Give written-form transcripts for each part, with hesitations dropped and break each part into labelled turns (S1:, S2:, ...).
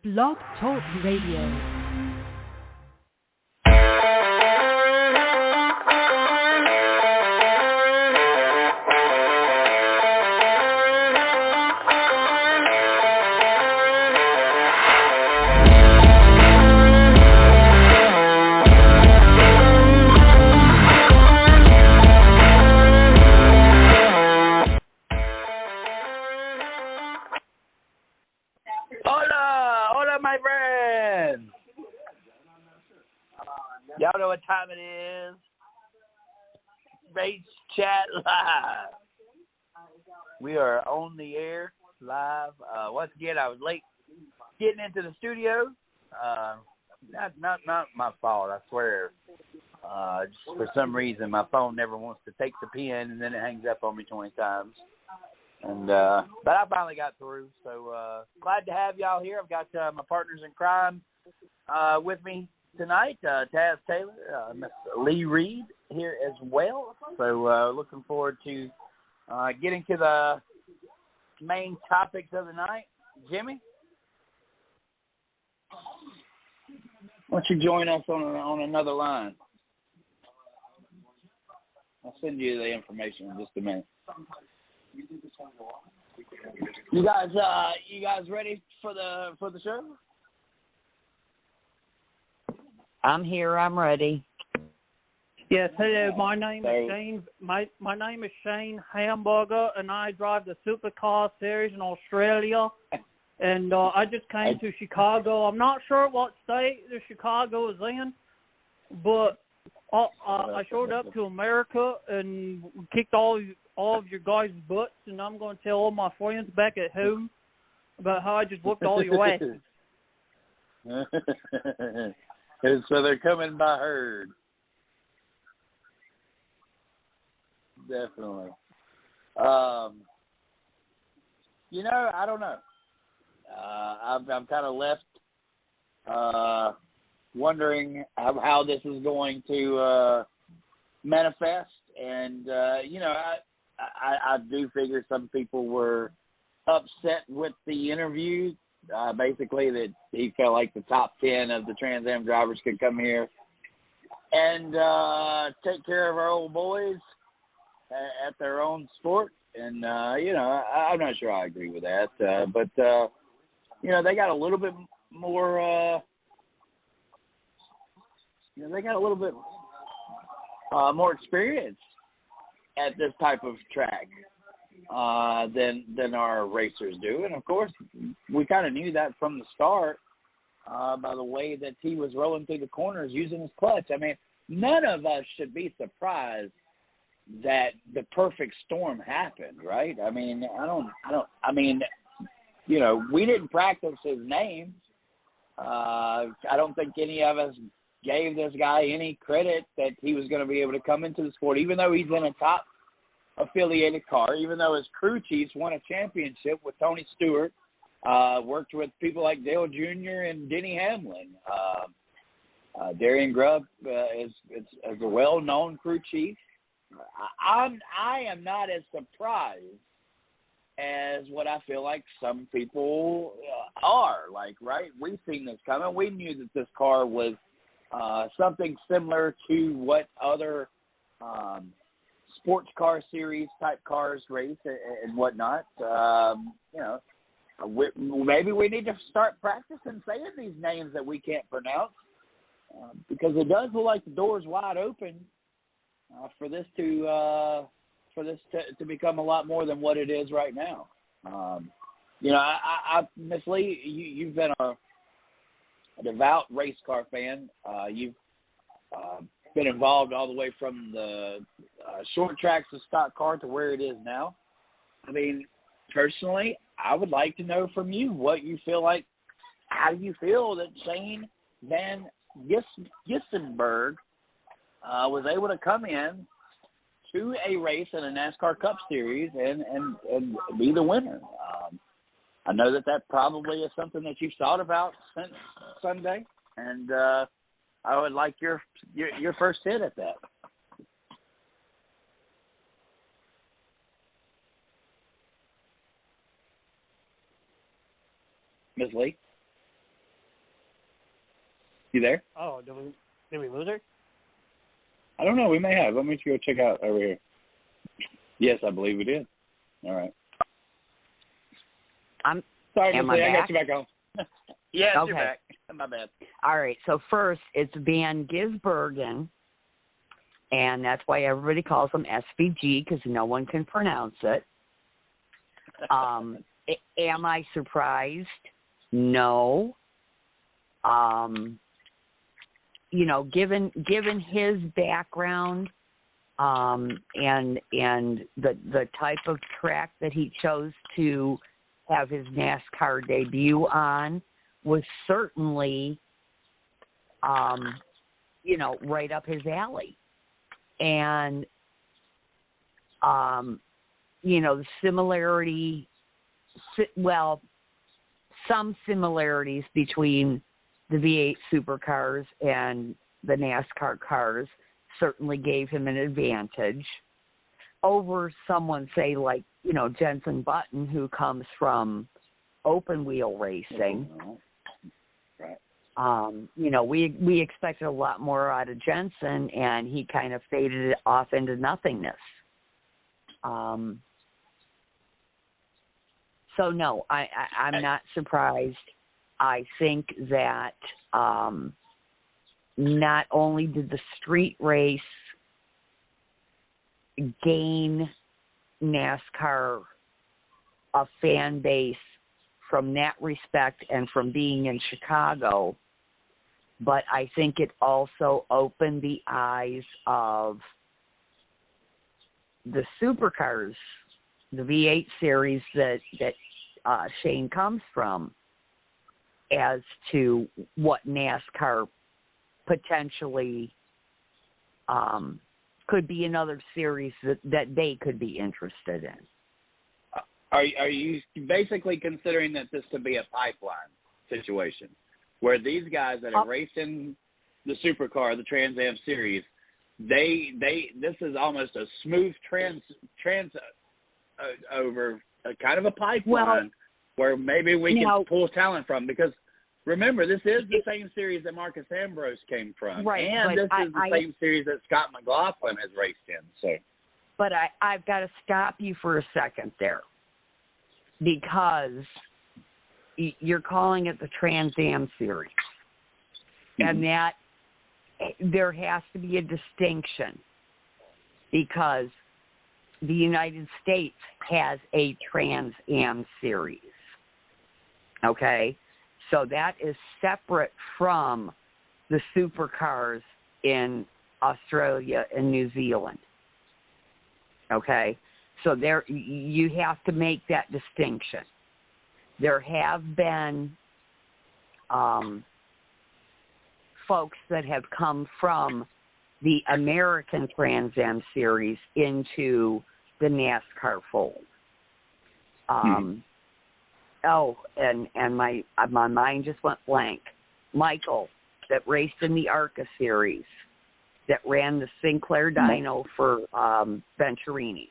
S1: Blog Talk Radio.
S2: Y'all know what time it is. Race Chat Live. We are on the air live. Once again, I was late getting into the studio. Not my fault, I swear. Just for some reason, my phone never wants to take the pin, and then it hangs up on me 20 times. And but I finally got through. So glad to have y'all here. I've got my partners in crime with me tonight, Taz Taylor, Miss Lee Reed here as well. So looking forward to getting to the main topics of the night. Jimmy, why don't you join us on another line? I'll send you the information in just a minute. You guys ready for the show?
S3: I'm here. I'm ready.
S4: Yes, hello. My name is Shane. My name is Shane Hamburger, and I drive the Supercar Series in Australia. And I just came to Chicago. I'm not sure what state the Chicago is in, but I showed up to America and kicked all of your guys' butts, and I'm going to tell all my friends back at home about how I just whooped all your asses.
S2: So they're coming by herd. Definitely. I don't know. I'm kind of left wondering how this is going to manifest. And, I do figure some people were upset with the interview. Basically, that he felt like the top 10 of the Trans Am drivers could come here and take care of our old boys at their own sport. And, I'm not sure I agree with that. But they got a little bit more, more experience at this type of track than our racers do. And, of course, we kind of knew that from the start by the way that he was rolling through the corners using his clutch. I mean, none of us should be surprised that the perfect storm happened, right? I mean, we didn't practice his name. I don't think any of us gave this guy any credit that he was going to be able to come into the sport, even though he's in a top affiliated car, even though his crew chiefs won a championship with Tony Stewart, worked with people like Dale Jr. and Denny Hamlin. Darian Grubb is a well-known crew chief. I am not as surprised as what I feel like some people are. Like, right, we've seen this coming. We knew that this car was something similar to what other sports car series type cars race and whatnot. Maybe we need to start practicing saying these names that we can't pronounce because it does look like the door's wide open for this to become a lot more than what it is right now. Miss Lee, you've been a devout race car fan. You've been involved all the way from the short tracks of stock car to where it is now. I mean, personally, I would like to know from you what you feel like. How do you feel that Shane Van Gissenberg was able to come in to a race in a NASCAR Cup Series and be the winner? I know that probably is something that you've thought about since Sunday, and I would like your first hit at that. Ms. Lee? You there?
S4: Oh, did we lose her?
S2: I don't know. We may have. Let me go check out over here. Yes, I believe we did. All right. Sorry,
S3: am
S2: I
S3: I
S2: got you back on. Yes,
S3: okay.
S2: You're back. My bad.
S3: All right. So first, it's Van Gisbergen, and that's why everybody calls him SVG because no one can pronounce it. Am I surprised? No. Given his background, and the type of track that he chose to have his NASCAR debut on was certainly, right up his alley. And, the similarity, some similarities between the V8 supercars and the NASCAR cars certainly gave him an advantage over someone, say, like, Jenson Button, who comes from open wheel racing.
S2: Right.
S3: We expected a lot more out of Jenson, and he kind of faded off into nothingness. So no, I'm not surprised. I think that not only did the street race gain NASCAR a fan base from that respect and from being in Chicago, but I think it also opened the eyes of the supercars, the V8 series that Shane comes from, as to what NASCAR potentially could be another series that they could be interested in.
S2: Are you basically considering that this to be a pipeline situation, where these guys that are racing the supercar, the Trans Am series, this is almost a smooth over a kind of a pipeline where maybe we can pull talent from, because remember, this is the same series that Marcus Ambrose came from,
S3: right?
S2: And this is the same series that Scott McLaughlin has raced in. So,
S3: but I've got to stop you for a second there, because you're calling it the Trans Am series, and that there has to be a distinction, because the United States has a Trans Am series. Okay? So that is separate from the supercars in Australia and New Zealand. Okay? So there, you have to make that distinction. There have been folks that have come from the American Trans Am series into the NASCAR fold. And my mind just went blank. Michael, that raced in the ARCA series, that ran the Sinclair dyno for Venturini.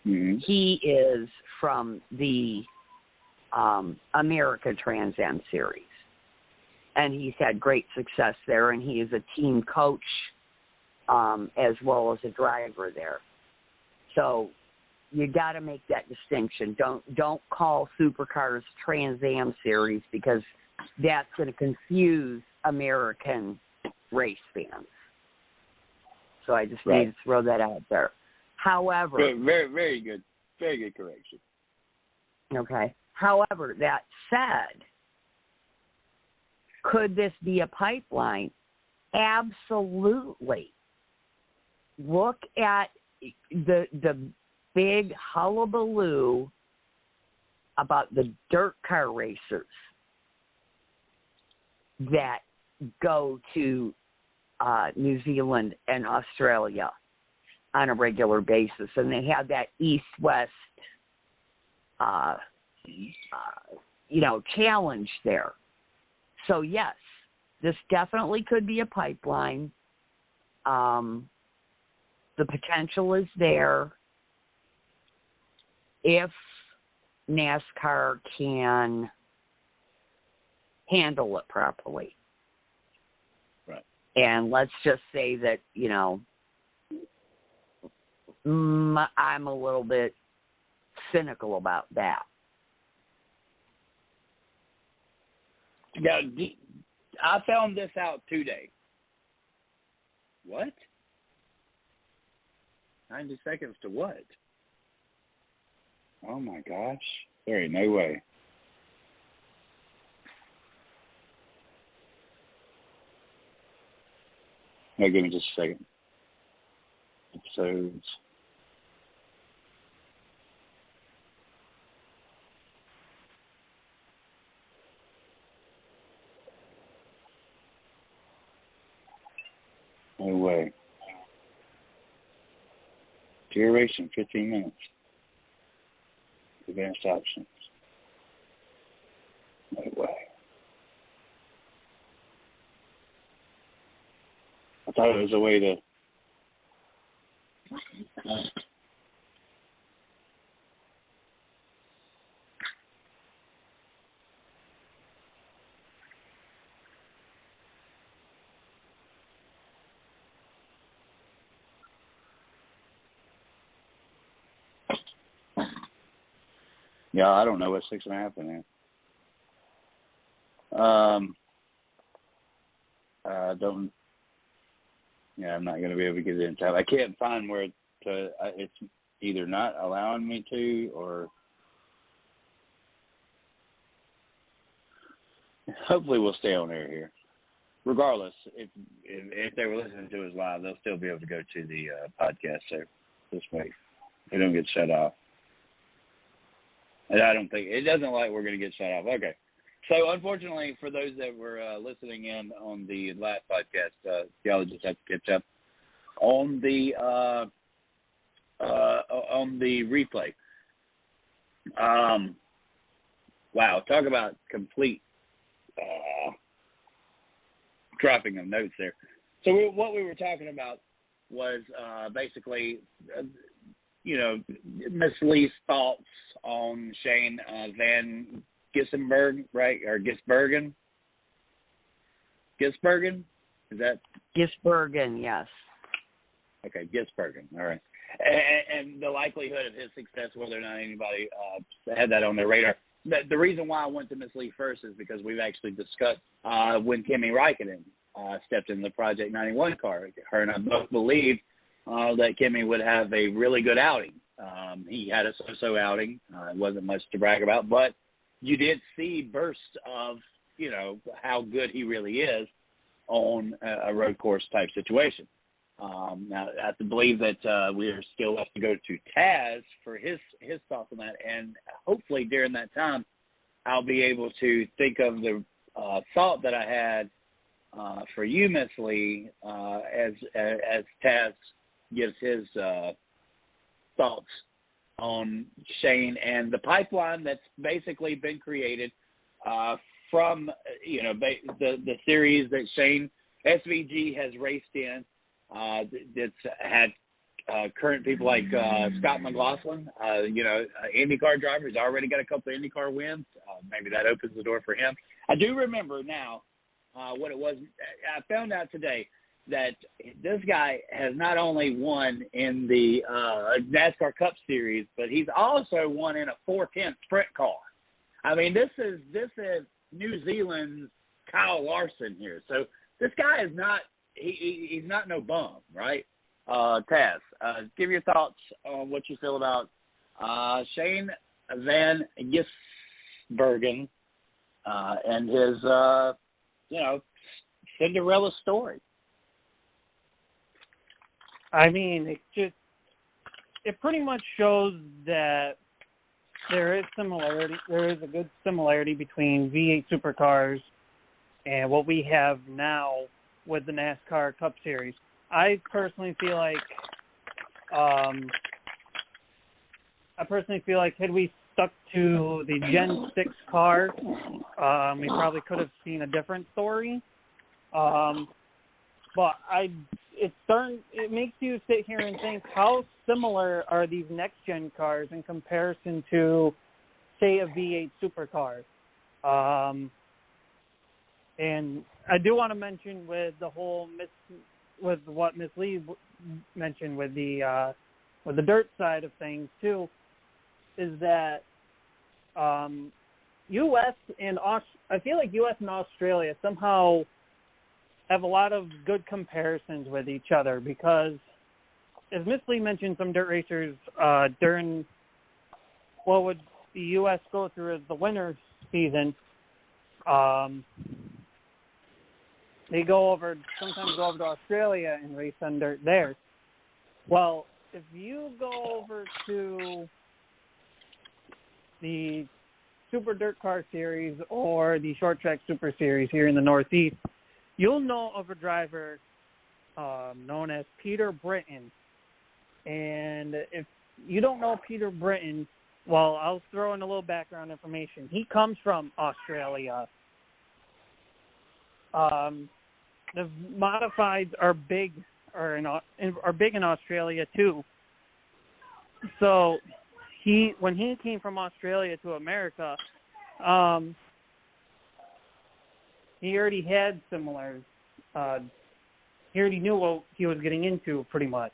S2: Mm-hmm.
S3: He is from the American Trans Am series, and he's had great success there, and he is a team coach as well as a driver there. So you got to make that distinction. Don't call supercars Trans Am series, because that's going to confuse American race fans. So I just need to throw that out there. However,
S2: very, very good correction.
S3: Okay. However, that said, could this be a pipeline? Absolutely. Look at the big hullabaloo about the dirt car racers that go to New Zealand and Australia on a regular basis, and they have that east-west challenge there. So yes, this definitely could be a pipeline. The potential is there if NASCAR can handle it properly. And let's just say that, you know, I'm a little bit cynical about that.
S2: Yeah, I found this out today. What? 90 seconds to what? Oh, my gosh. There ain't no way. No, give me just a second. Episodes. No way. Duration, 15 minutes. Advanced options. No way. I thought it was a way to... Yeah, I don't know what 6.5 in there. Don't. Yeah, I'm not going to be able to get it in time. I can't find where it's either not allowing me to, or hopefully we'll stay on air here. Regardless, if they were listening to us live, they'll still be able to go to the podcast there this way. They don't get shut off. And I don't think, it doesn't look like we're going to get shut off. Okay. So, unfortunately, for those that were listening in on the last podcast, y'all just have to catch up on the replay. Wow, talk about complete dropping of notes there. So, what we were talking about was basically, Miss Lee's thoughts on Shane Van Gisbergen, right? Or Gisbergen? Gisbergen? Is that?
S3: Gisbergen, yes.
S2: Okay, Gisbergen. All right. And the likelihood of his success, whether or not anybody had that on their radar. The reason why I went to Miss Lee first is because we've actually discussed when Kimi Räikkönen stepped in the Project 91 car. Her and I both believed that Kimi would have a really good outing. He had a so-so outing. It wasn't much to brag about, but you did see bursts of, how good he really is on a road course type situation. Now, I have to believe that we are still left to go to Taz for his thoughts on that, and hopefully during that time I'll be able to think of the thought that I had for you, Miss Lee, as Taz gives his thoughts on Shane and the pipeline that's basically been created from the series that Shane SVG has raced in. That's had current people like Scott McLaughlin, IndyCar driver. He's already got a couple of IndyCar wins. Maybe that opens the door for him. I do remember now what it was. I found out today that this guy has not only won in the NASCAR Cup Series, but he's also won in a 410 sprint car. I mean, this is New Zealand's Kyle Larson here. So this guy is not he's not no bum, right? Taz, give your thoughts on what you feel about Shane Van Gisbergen and his Cinderella story.
S4: I mean, it pretty much shows that there is similarity. There is a good similarity between V8 supercars and what we have now with the NASCAR Cup Series. I personally feel like had we stuck to the Gen 6 car, we probably could have seen a different story. But it makes you sit here and think, how similar are these next-gen cars in comparison to, say, a V8 supercar? And I do want to mention with the whole with what Miss Lee mentioned with the dirt side of things too, is that U.S. and I feel like U.S. and Australia somehow have a lot of good comparisons with each other because, as Miss Lee mentioned, some dirt racers during what would the U.S. go through as the winter season, they sometimes go over to Australia and race on dirt there. Well, if you go over to the Super Dirt Car Series or the Short Track Super Series here in the Northeast, you'll know of a driver known as Peter Britton. And if you don't know Peter Britton, well, I'll throw in a little background information. He comes from Australia. The modifieds are big in Australia too. So when he came from Australia to America, he already had similar. He already knew what he was getting into, pretty much.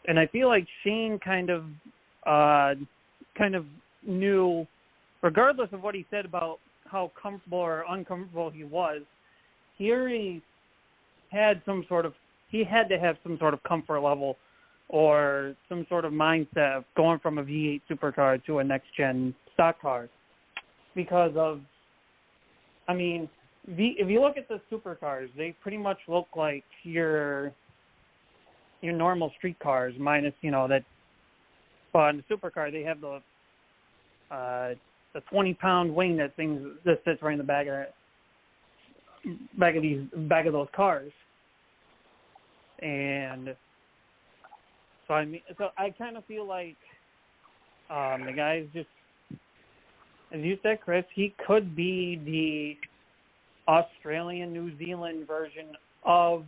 S4: And I feel like Shane kind of knew, regardless of what he said about how comfortable or uncomfortable he was, he already had he had to have some sort of comfort level or some sort of mindset of going from a V8 supercar to a next-gen stock car. Because of, if you look at the supercars, they pretty much look like your normal street cars, minus, that, but in the supercar, they have the 20-pound wing that sits right in the back of those cars. And so I kind of feel like the guy's just, as you said, Chris, he could be the Australian, New Zealand version of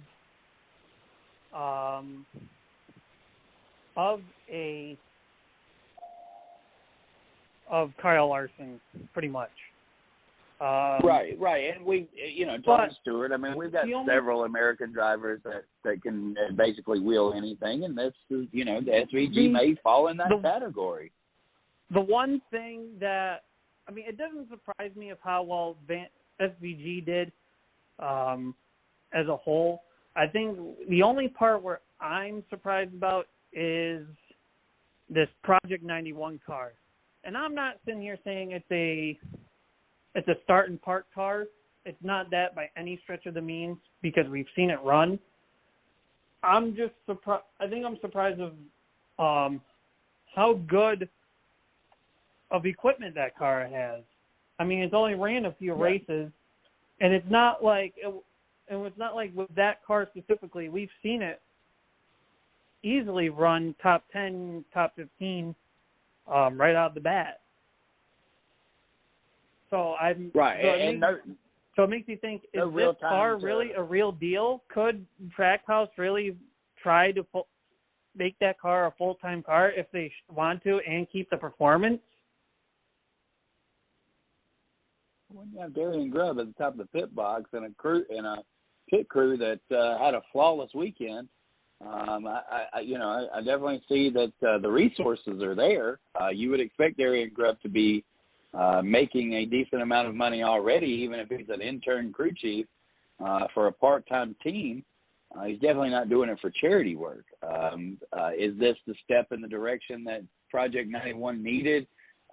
S4: Kyle Larson, pretty much.
S2: Right, and we, Tony Stewart. We've got several American drivers that can basically wheel anything, and this is, the SVG may fall in that category.
S4: The one thing that, it doesn't surprise me of how well SVG did as a whole. I think the only part where I'm surprised about is this Project 91 car. And I'm not sitting here saying it's a start and park car. It's not that by any stretch of the means because we've seen it run. I'm just surprised. I think I'm surprised of how good of equipment that car has. It's only ran a few races, and it's not like with that car specifically. We've seen it easily run top 10, top 15 right out the bat. So So it makes me think, is this car really a real deal? Could Trackhouse really try to make that car a full-time car if they want to and keep the performance?
S2: When you have Darian Grubb at the top of the pit box and a pit crew that had a flawless weekend, I definitely see that the resources are there. You would expect Darian Grubb to be making a decent amount of money already, even if he's an intern crew chief for a part-time team. He's definitely not doing it for charity work. Is this the step in the direction that Project 91 needed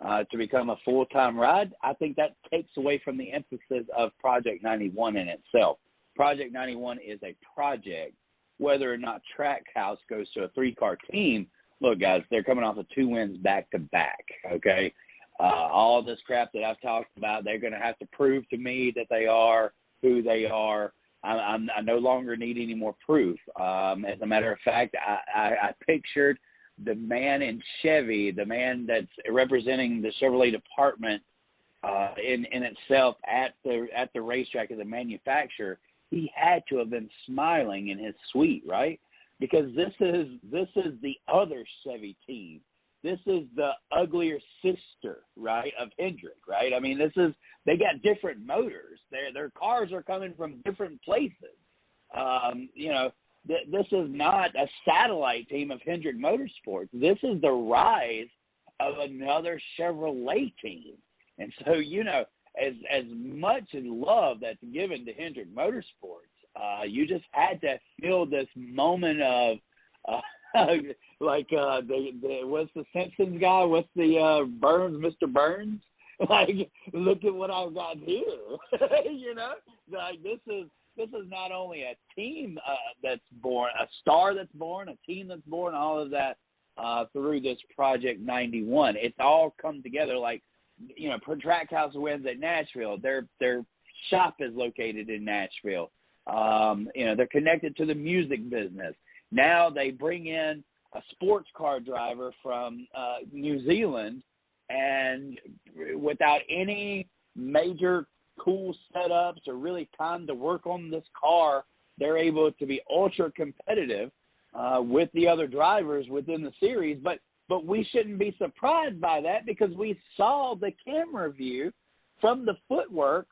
S2: to become a full-time ride? I think that takes away from the emphasis of Project 91 in itself. Project 91 is a project. Whether or not Trackhouse goes to a 3-car team, look, guys, they're coming off of 2 wins back-to-back, okay? All this crap that I've talked about, they're going to have to prove to me that they are who they are. I no longer need any more proof. As a matter of fact, I pictured the man in Chevy, the man that's representing the Chevrolet department in itself at the racetrack as a manufacturer. He had to have been smiling in his suite, right? Because this is the other Chevy team this is the uglier sister, right, of Hendrick, right? I mean, they got different motors. Their cars are coming from different places. This is not a satellite team of Hendrick Motorsports. This is the rise of another Chevrolet team. And so, as much love that's given to Hendrick Motorsports, you just had to feel this moment of, what's the Simpsons guy? What's the Burns, Mr. Burns? Like, look at what I've got here. Like this is not only a team that's born, a star that's born, a team that's born, all of that through this Project 91. It's all come together. Like, Trackhouse wins at Nashville. Their shop is located in Nashville. They're connected to the music business. Now they bring in a sports car driver from New Zealand, and without any major cool setups or really time to work on this car, they're able to be ultra competitive with the other drivers within the series. But we shouldn't be surprised by that, because we saw the camera view from the footwork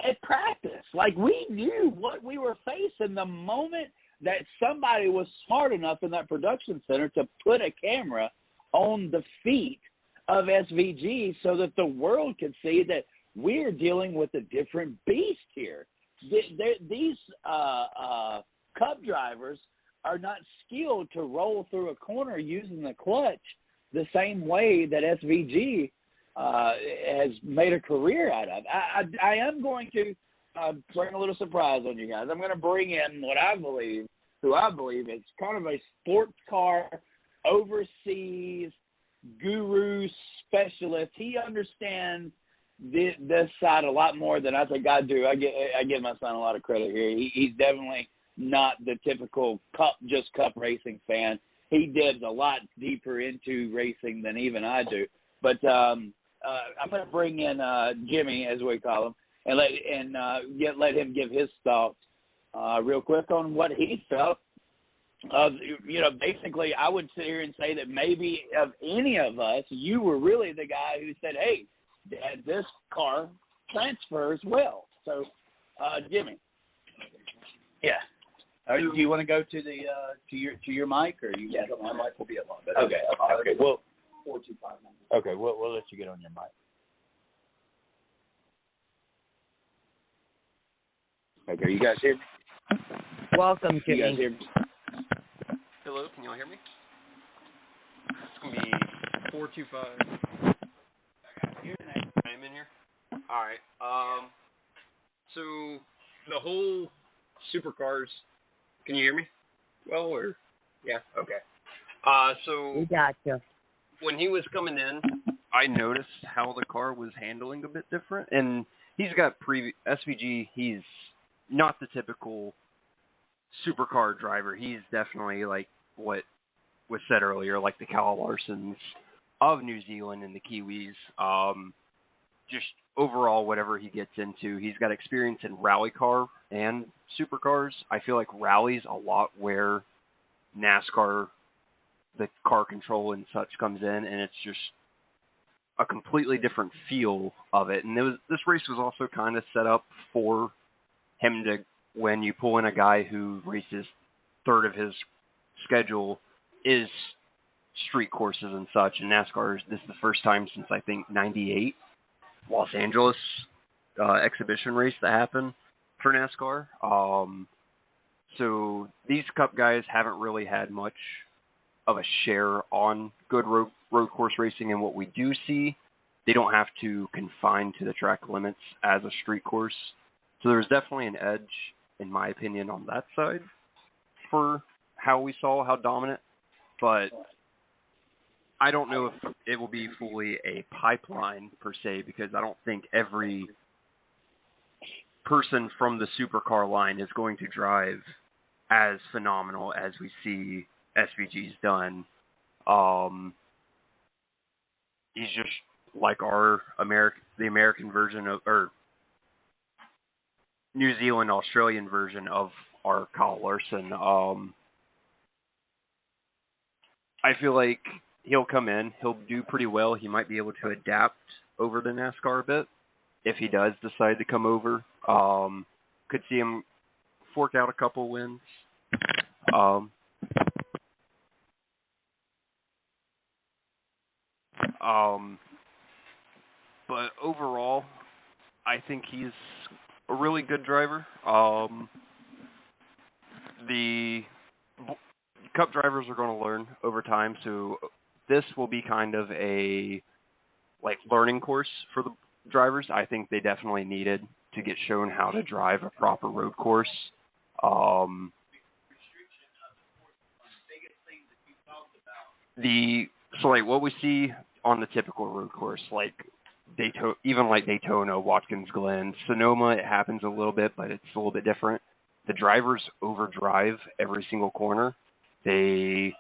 S2: at practice. Like, we knew what we were facing the moment that somebody was smart enough in that production center to put a camera on the feet of SVG so that the world could see that we're dealing with a different beast here. These Cup drivers are not skilled to roll through a corner using the clutch the same way that SVG has made a career out of. I am going to bring a little surprise on you guys. I'm going to bring in who I believe is kind of a sports car overseas guru specialist. He understands this side a lot more than I think I do. I give my son a lot of credit here. He's definitely not the typical cup racing fan. He dives a lot deeper into racing than even I do. But I'm going to bring in Jimmy, as we call him, and let him give his thoughts real quick on what he felt. Basically, I would sit here and say that maybe of any of us, you were really the guy who said, "Hey, Dad, this car transfers well." So, Jimmy. Yeah. Do you want to go to the to your mic, or you? Yeah, my mic will be a lot better. Okay. Okay. Well, 425. Okay. We'll let you get on your mic. Okay. You guys hear me?
S3: Welcome, Jimmy.
S2: You guys hear me?
S1: Hello. Can y'all hear me? It's gonna be 425. I'm in here. All right. So the whole supercars. Can you hear me? Well, or yeah. Okay. So
S3: We got you.
S1: when he was coming in, I noticed how the car was handling a bit different, and he's got SVG. He's not the typical supercar driver. He's definitely like what was said earlier, like the Kyle Larsons of New Zealand and the Kiwis. Just overall, whatever he gets into, he's got experience in rally car and supercars. I feel like rally's a lot where NASCAR, the car control and such comes in, and it's just a completely different feel of it. And this race was also kind of set up for him to, when you pull in a guy who races third of his schedule is street courses and such, and NASCAR, this is the first time since I think 98 Los Angeles exhibition race that happened for NASCAR. So these Cup guys haven't really had much of a share on good road course racing, and what we do see, they don't have to confine to the track limits as a street course. So there's definitely an edge, in my opinion, on that side for how we saw how dominant. But I don't know if it will be fully a pipeline per se, because I don't think every person from the supercar line is going to drive as phenomenal as we see SVG's done. He's just like the American version of, or New Zealand, Australian version of our Kyle Larson. I feel like he'll come in. He'll do pretty well. He might be able to adapt over to NASCAR a bit if he does decide to come over. Could see him fork out a couple wins. But overall, I think he's a really good driver. The Cup drivers are going to learn over time, so this will be kind of a learning course for the drivers. I think they definitely needed to get shown how to drive a proper road course. What we see on the typical road course, Daytona, Watkins Glen, Sonoma, it happens a little bit, but it's a little bit different. The drivers overdrive every single corner. They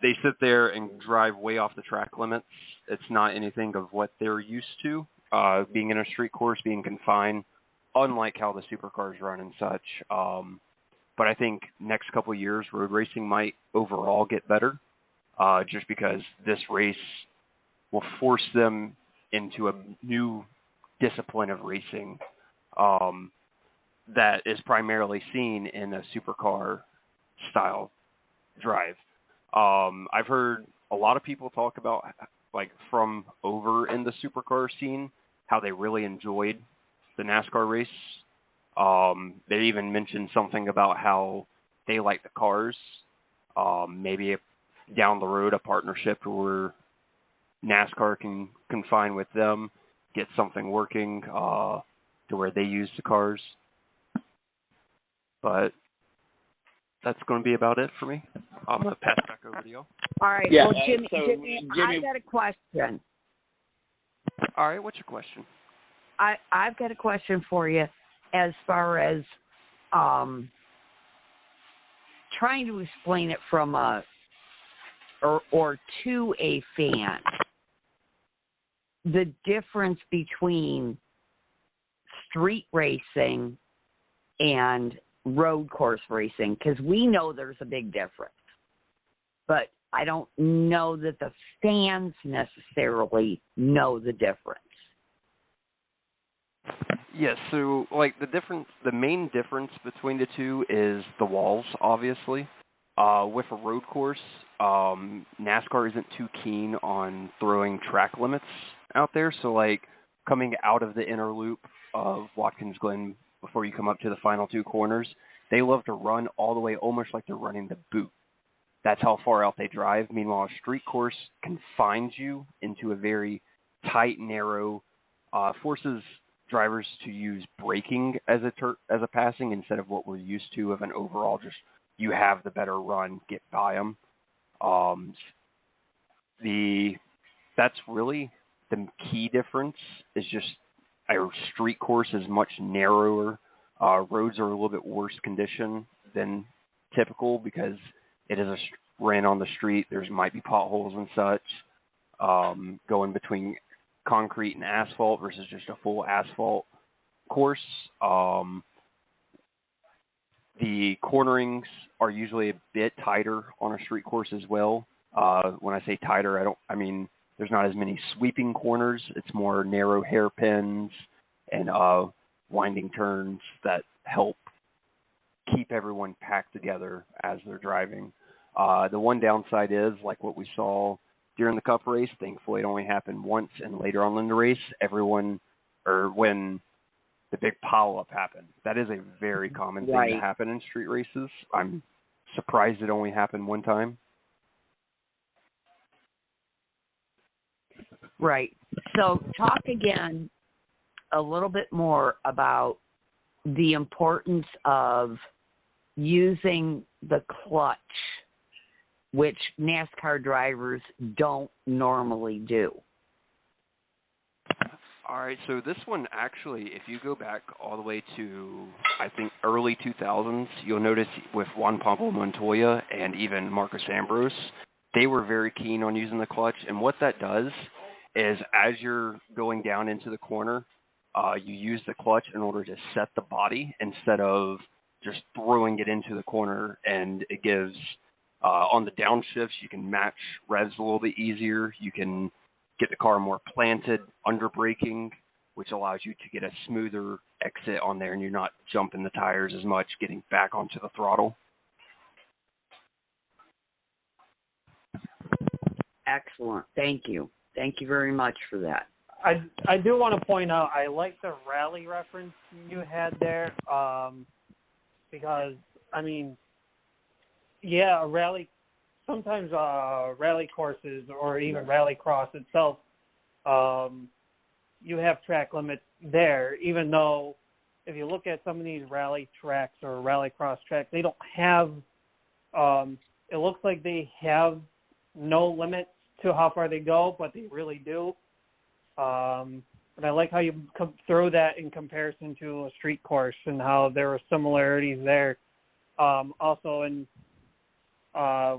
S1: sit there and drive way off the track limits. It's not anything of what they're used to, being in a street course, being confined, unlike how the supercars run and such. But I think next couple of years, road racing might overall get better, just because this race will force them into a new discipline of racing that is primarily seen in a supercar style drive. I've heard a lot of people talk about, from over in the supercar scene, how they really enjoyed the NASCAR race. They even mentioned something about how they like the cars. Maybe if down the road a partnership where NASCAR can confine with them, get something working to where they use the cars. But that's going to be about it for me. I'm going to pass back over to you.
S3: All right.
S2: Yeah,
S3: Well, Jimmy, I got a question.
S1: All right. What's your question?
S3: I've got a question for you as far as trying to explain it from or to a fan. The difference between street racing and road course racing, because we know there's a big difference, but I don't know that the fans necessarily know the difference.
S1: Yes, so the main difference between the two is the walls, obviously. With a road course, NASCAR isn't too keen on throwing track limits out there. So coming out of the inner loop of Watkins Glen before you come up to the final two corners, they love to run all the way almost like they're running the boot. That's how far out they drive. Meanwhile, a street course confines you into a very tight, narrow, forces drivers to use braking as a passing instead of what we're used to of an overall just you have the better run, get by them. That's really the key difference is just a street course is much narrower. Roads are a little bit worse condition than typical because it is ran on the street. There might be potholes and such going between concrete and asphalt versus just a full asphalt course. The cornerings are usually a bit tighter on a street course as well. When I say tighter, I mean there's not as many sweeping corners. It's more narrow hairpins and winding turns that help keep everyone packed together as they're driving. The one downside is, like what we saw during the Cup race, thankfully it only happened once, and later on in the race, when the big pile-up happened. That is a very common thing to happen in street races. I'm surprised it only happened one time.
S3: Right. So talk again a little bit more about the importance of using the clutch, which NASCAR drivers don't normally do.
S1: All right, so this one actually, if you go back all the way to, I think, early 2000s, you'll notice with Juan Pablo Montoya and even Marcos Ambrose, they were very keen on using the clutch. And what that does is as you're going down into the corner, you use the clutch in order to set the body instead of just throwing it into the corner, and it gives On the downshifts, you can match revs a little bit easier. You can get the car more planted under braking, which allows you to get a smoother exit on there, and you're not jumping the tires as much, getting back onto the throttle.
S3: Excellent. Thank you. Thank you very much for that.
S4: I do want to point out, I like the rally reference you had there, because, I mean, yeah, sometimes rally courses or even rallycross itself, you have track limits there, even though if you look at some of these rally tracks or rallycross tracks, they don't have, it looks like they have no limits to how far they go, but they really do. But I like how you throw that in comparison to a street course and how there are similarities there. Also,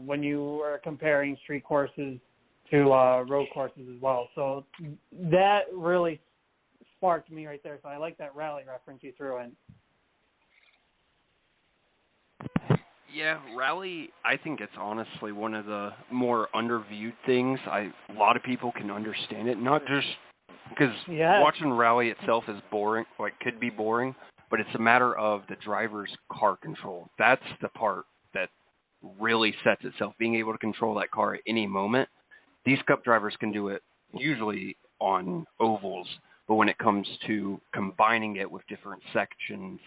S4: when you are comparing street courses to road courses as well. So that really sparked me right there. So I like that rally reference you threw in.
S1: Yeah, rally, I think it's honestly one of the more underviewed things. A lot of people can understand it, not just because watching rally itself is boring, like could be boring, but it's a matter of the driver's car control. That's the part that really sets itself, being able to control that car at any moment. These cup drivers can do it usually on ovals, but when it comes to combining it with different sections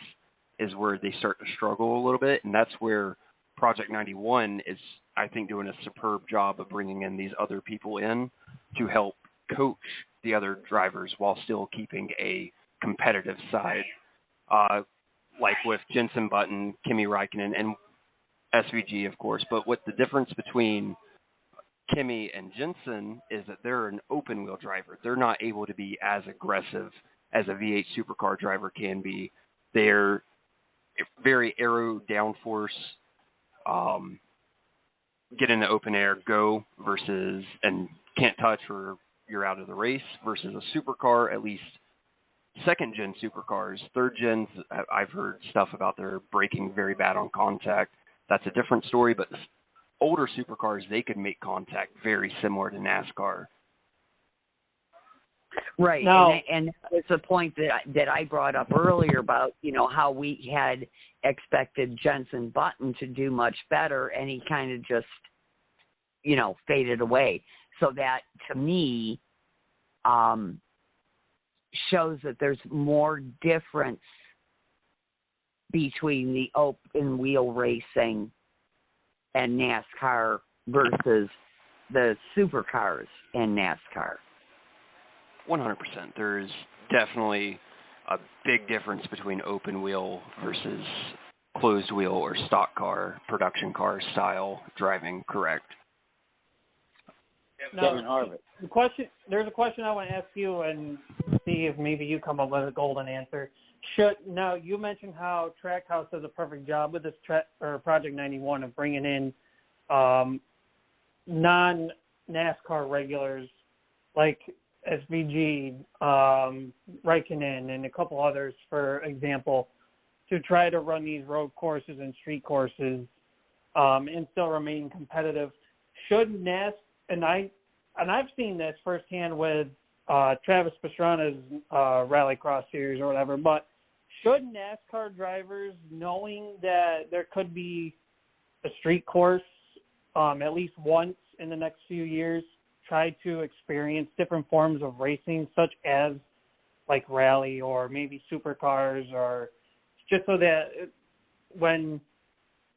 S1: is where they start to struggle a little bit, and that's where Project 91 is, I think, doing a superb job of bringing in these other people in to help coach the other drivers while still keeping a competitive side, like with Jensen Button, Kimi Räikkönen, and SVG, of course. But what the difference between Kimi and Jensen is that they're an open-wheel driver. They're not able to be as aggressive as a V8 supercar driver can be. They're very aero downforce, get in the open air, go versus, and can't touch or you're out of the race versus a supercar, at least second-gen supercars. Third-gens, I've heard stuff about their braking very bad on contact. That's a different story, but older supercars, they could make contact very similar to NASCAR.
S3: Right,
S4: no.
S3: and it's a point that I brought up earlier about, you know, how we had expected Jensen Button to do much better, and he kind of just, you know, faded away. So that, to me, shows that there's more difference between the open wheel racing and NASCAR versus the supercars in NASCAR.
S1: 100%. There's definitely a big difference between open wheel versus closed wheel or stock car, production car style driving, correct?
S2: Kevin Harvick.
S4: There's a question I want to ask you and see if maybe you come up with a golden answer. Now, you mentioned how Trackhouse does a perfect job with this Project 91 of bringing in non-NASCAR regulars like SVG, Räikkönen, and a couple others, for example, to try to run these road courses and street courses and still remain competitive. Should and I've seen this firsthand with Travis Pastrana's Rallycross series or whatever, but should NASCAR drivers, knowing that there could be a street course at least once in the next few years, try to experience different forms of racing, such as like rally or maybe supercars, or just so that when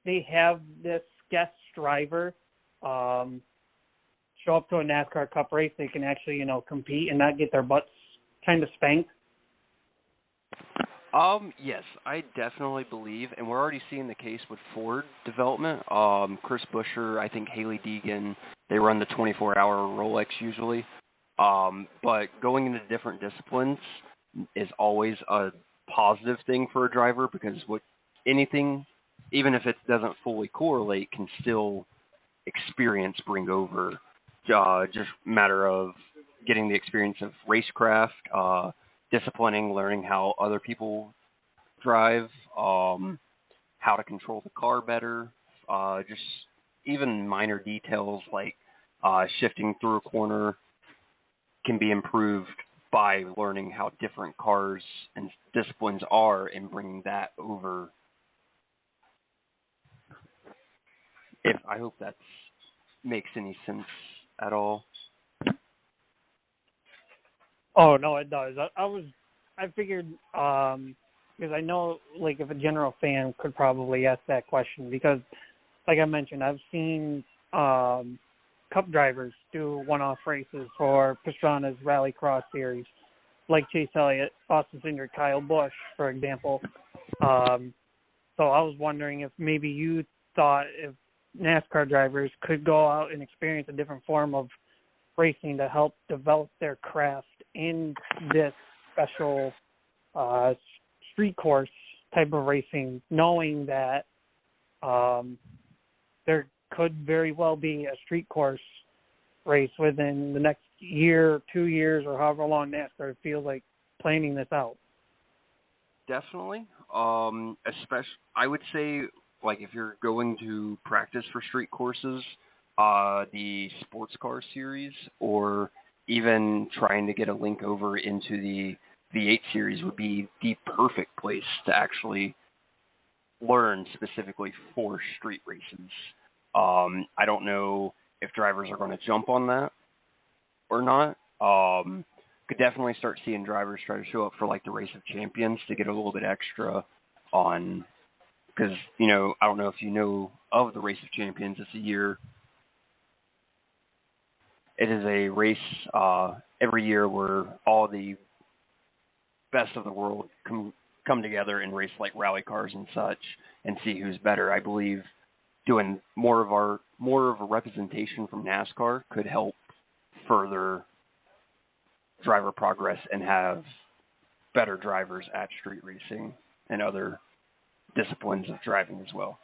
S4: they have this guest driver show up to a NASCAR Cup race, they can actually, you know, compete and not get their butts kind of spanked?
S1: Yes, I definitely believe, and we're already seeing the case with Ford development. Chris Buescher, I think Haley Deegan, they run the 24-hour Rolex usually. But going into different disciplines is always a positive thing for a driver, because anything, even if it doesn't fully correlate, can still experience bring over. Just a matter of getting the experience of racecraft, disciplining, learning how other people drive, how to control the car better, just even minor details like shifting through a corner can be improved by learning how different cars and disciplines are and bringing that over. I hope that makes any sense at all.
S4: Oh no, it does. I figured because I know like if a general fan could probably ask that question because, like I mentioned, I've seen Cup drivers do one-off races for Pastrana's Rallycross series, like Chase Elliott, Austin Cindric, Kyle Busch, for example. So I was wondering if maybe you thought if NASCAR drivers could go out and experience a different form of racing to help develop their craft in this special street course type of racing, knowing that there could very well be a street course race within the next year, 2 years, or however long NASCAR feels like planning this out.
S1: Definitely. Especially, I would say, like, if you're going to practice for street courses, the sports car series, or even trying to get a link over into the V8 series would be the perfect place to actually learn specifically for street races. I don't know if drivers are going to jump on that or not. Could definitely start seeing drivers try to show up for like the Race of Champions to get a little bit extra on, because, you know, I don't know if you know of the Race of Champions. It's a year. It is a race every year where all the best of the world come together and race like rally cars and such and see who's better. I believe doing more of a representation from NASCAR could help further driver progress and have better drivers at street racing and other disciplines of driving as well.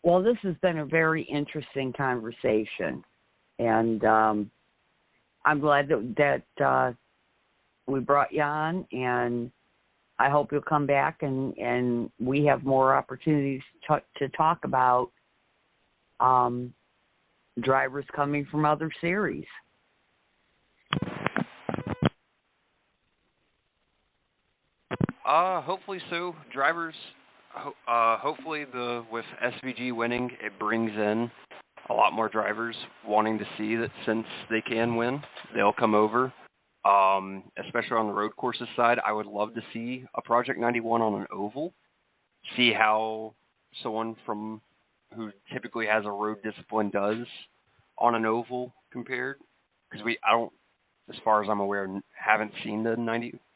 S3: Well, this has been a very interesting conversation, and I'm glad that we brought you on, and I hope you'll come back and we have more opportunities to talk about drivers coming from other series.
S1: Hopefully so. Drivers, hopefully with SVG winning, it brings in a lot more drivers wanting to see that since they can win, they'll come over. Especially on the road courses side, I would love to see a Project 91 on an oval. See how someone who typically has a road discipline does on an oval compared. Because as far as I'm aware, haven't seen the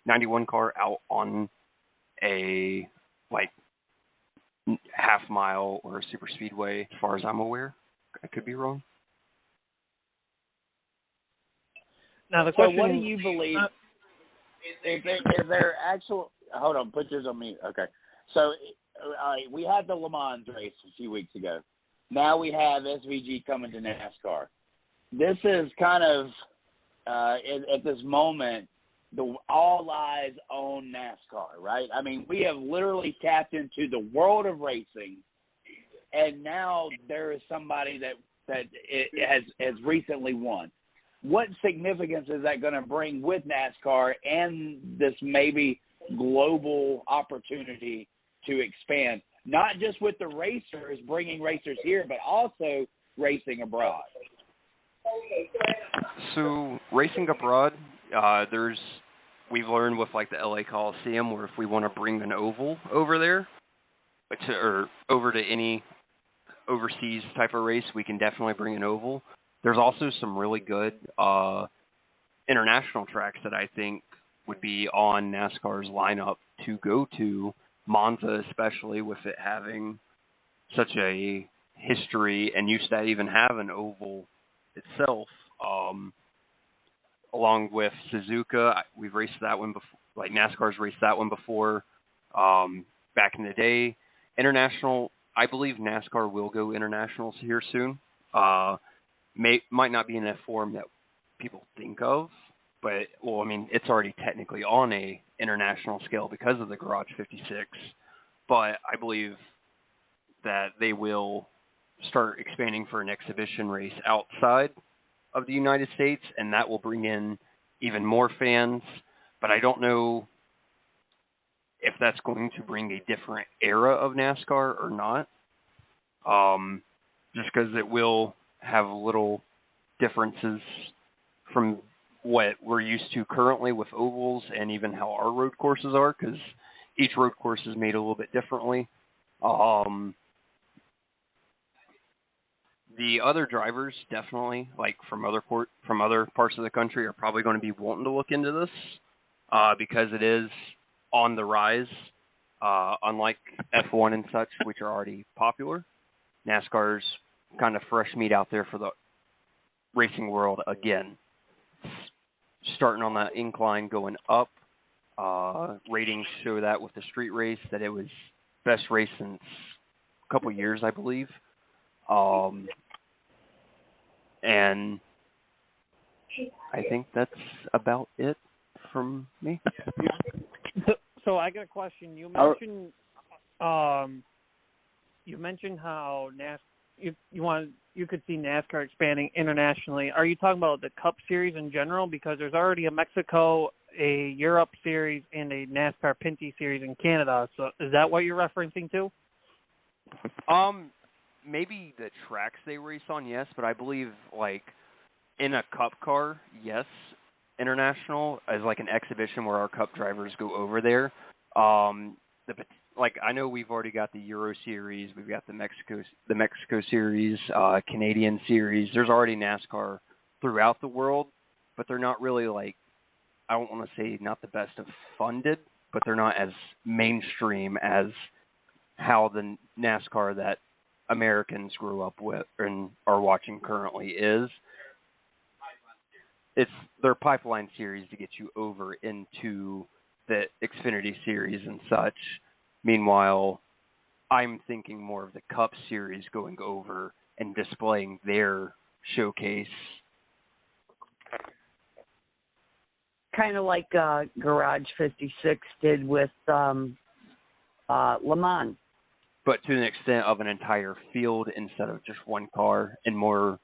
S1: 91 car out on a like half mile or a super speedway, as far as I'm aware. I could be wrong.
S4: Now the question:
S2: so what do you believe? Is there actual? Hold on, put yours on mute. Okay. So we had the Le Mans race a few weeks ago. Now we have SVG coming to NASCAR. This is kind of at this moment, all eyes on NASCAR, right? I mean, we have literally tapped into the world of racing, and now there is somebody that has recently won. What significance is that going to bring with NASCAR and this maybe global opportunity to expand, not just with the racers, bringing racers here, but also racing abroad?
S1: So racing abroad, we've learned with like the LA Coliseum, where if we want to bring an oval over there, or over to any overseas type of race, we can definitely bring an oval. There's also some really good international tracks that I think would be on NASCAR's lineup to go to. Monza, especially, with it having such a history and used to even have an oval itself. Along with Suzuka, we've raced that one before. Like NASCAR's raced that one before. Back in the day, international. I believe NASCAR will go internationals here soon. Might not be in that form that people think of, but it's already technically on a international scale because of the Garage 56. But I believe that they will start expanding for an exhibition race outside of the United States, and that will bring in even more fans. But I don't know if that's going to bring a different era of NASCAR or not. Just because it will have little differences from what we're used to currently with ovals and even how our road courses are, because each road course is made a little bit differently. The other drivers definitely, like from other parts of the country, are probably going to be wanting to look into this because it is on the rise, unlike F1 and such, which are already popular. NASCAR's kind of fresh meat out there for the racing world again. Starting on that incline, going up. Ratings show that with the street race that it was best race since a couple years, I believe. And I think that's about it from me.
S4: So I got a question. You mentioned how you could see NASCAR expanding internationally. Are you talking about the Cup Series in general? Because there's already a Mexico, a Europe Series, and a NASCAR Pinty Series in Canada. So is that what you're referencing to?
S1: Maybe the tracks they race on, yes, but I believe like in a Cup car, yes, international as like an exhibition where our Cup drivers go over there. I know we've already got the Euro Series, we've got the Mexico Series, Canadian Series. There's already NASCAR throughout the world, but they're not really like, I don't want to say not the best of funded, but they're not as mainstream as how the NASCAR that Americans grew up with and are watching currently is. It's their pipeline series to get you over into the Xfinity Series and such. Meanwhile, I'm thinking more of the Cup Series going over and displaying their showcase.
S3: Kind of like Garage 56 did with Le Mans.
S1: But to an extent of an entire field instead of just one car, and more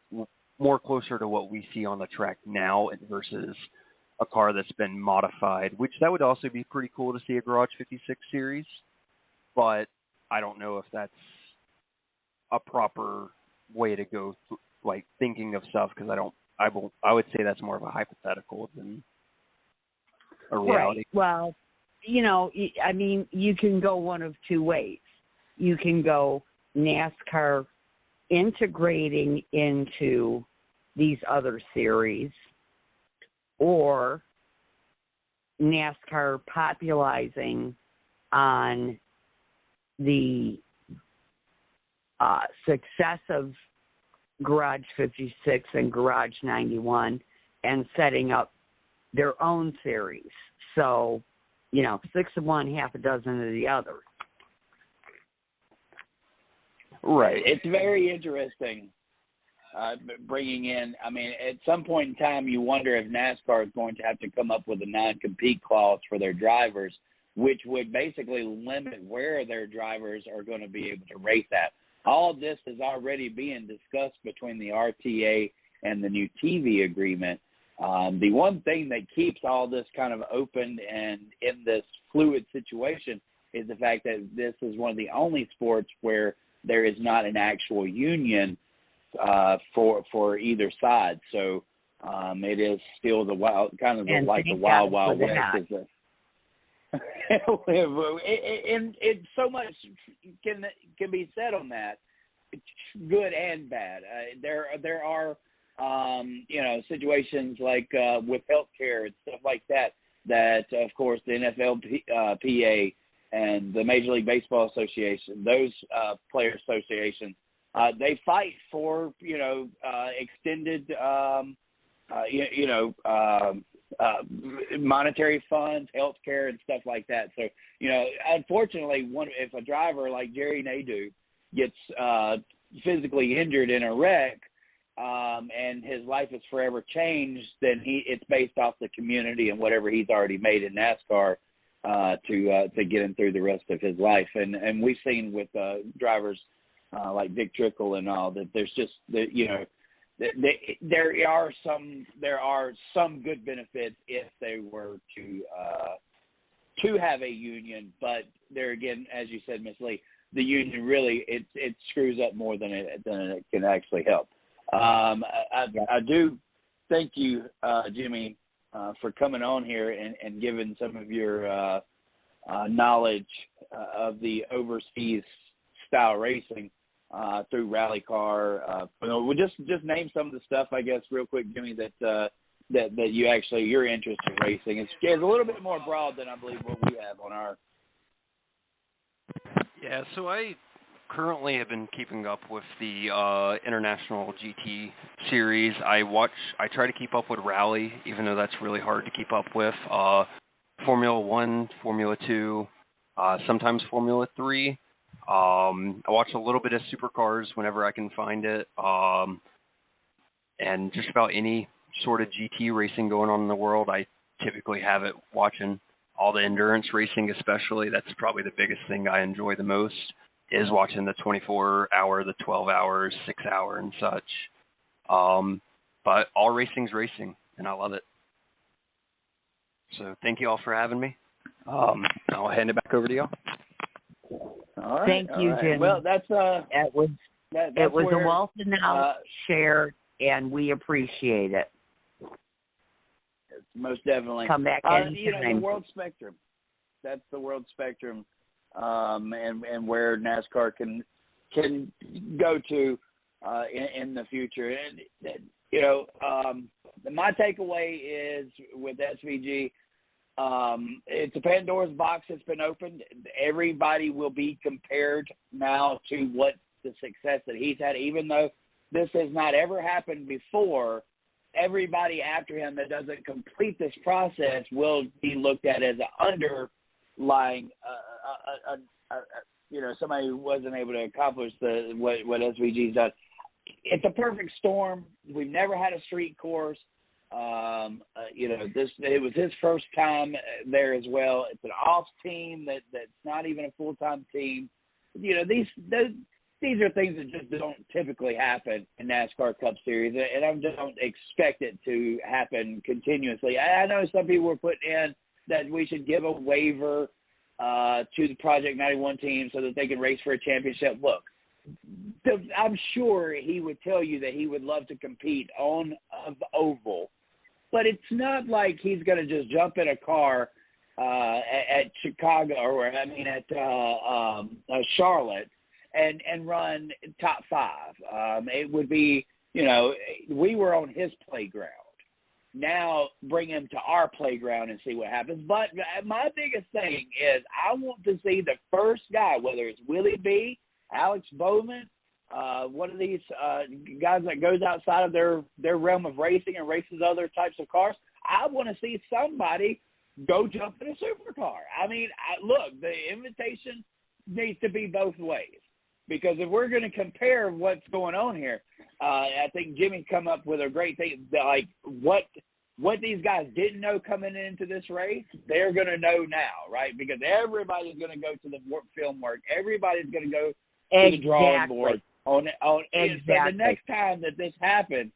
S1: closer to what we see on the track now versus a car that's been modified, which that would also be pretty cool to see a Garage 56 series. But I don't know if that's a proper way to go, like thinking of stuff, because I would say that's more of a hypothetical than a reality.
S3: Right. Well, you can go one of two ways. You can go NASCAR integrating into these other series, or NASCAR popularizing on the success of Garage 56 and Garage 91 and setting up their own series. So, 6 of one, half a dozen of the other.
S1: Right.
S2: It's very interesting bringing in, at some point in time, you wonder if NASCAR is going to have to come up with a non-compete clause for their drivers, which would basically limit where their drivers are going to be able to race at. All of this is already being discussed between the RTA and the new TV agreement. The one thing that keeps all this kind of open and in this fluid situation is the fact that this is one of the only sports where there is not an actual union for either side. So it is still the wild, kind of like the wild west. And so much can be said on that, good and bad. There are situations like with healthcare and stuff like that of course the NFLPA and the Major League Baseball Association, those player associations, they fight for extended monetary funds, health care, and stuff like that. So, unfortunately, if a driver like Jerry Nadeau gets physically injured in a wreck, and his life is forever changed, then it's based off the community and whatever he's already made in NASCAR to get him through the rest of his life. And we've seen with drivers like Dick Trickle and all that there's just there are some good benefits if they were to have a union, but there again, as you said, Miss Lee, the union really it screws up more than it can actually help. I do thank you, Jimmy, for coming on here and giving some of your knowledge of the overseas style racing through rally car. We'll just name some of the stuff, I guess, real quick, Jimmy, that you actually your interest in racing is a little bit more broad than I believe what we have on our.
S1: Yeah, so I currently have been keeping up with the International GT series. I try to keep up with Rally, even though that's really hard to keep up with. Formula 1, Formula 2, sometimes Formula 3. I watch a little bit of supercars whenever I can find it. And just about any sort of GT racing going on in the world, I typically have it watching. All the endurance racing especially, that's probably the biggest thing I enjoy the most, is watching the 24-hour, the 12-hour, 6-hour, and such. But all racing's racing, and I love it. So thank you all for having me. I'll hand it back over to y'all.
S2: All right.
S3: Thank you, Jim.
S2: Well, that's
S3: it was a wealth of knowledge shared, and we appreciate it.
S2: Most definitely.
S3: Come back anytime.
S2: The World Spectrum. That's the World Spectrum, and where NASCAR can go to in the future. And my takeaway is with SVG, it's a Pandora's box that's been opened. Everybody will be compared now to what the success that he's had, even though this has not ever happened before. Everybody after him that doesn't complete this process will be looked at as an underlying, somebody who wasn't able to accomplish what SVG's done. It's a perfect storm. We've never had a street course. It was his first time there as well. It's an off team that's not even a full-time team. These are things that just don't typically happen in NASCAR Cup Series, and I don't expect it to happen continuously. I know some people were putting in that we should give a waiver to the Project 91 team so that they can race for a championship. Look, I'm sure he would tell you that he would love to compete on the oval, but it's not like he's going to just jump in a car at Chicago at Charlotte and run top five. It would be, we were on his playground. Now bring him to our playground and see what happens. But my biggest thing is I want to see the first guy, whether it's Willie B., Alex Bowman, one of these guys that goes outside of their realm of racing and races other types of cars. I want to see somebody go jump in a supercar. Look, the invitation needs to be both ways. Because if we're going to compare what's going on here, I think Jimmy come up with a great thing. Like what these guys didn't know coming into this race, they're going to know now, right? Because everybody's going to go to the film work. Everybody's going to go to the drawing board. Exactly. So the next time that this happens,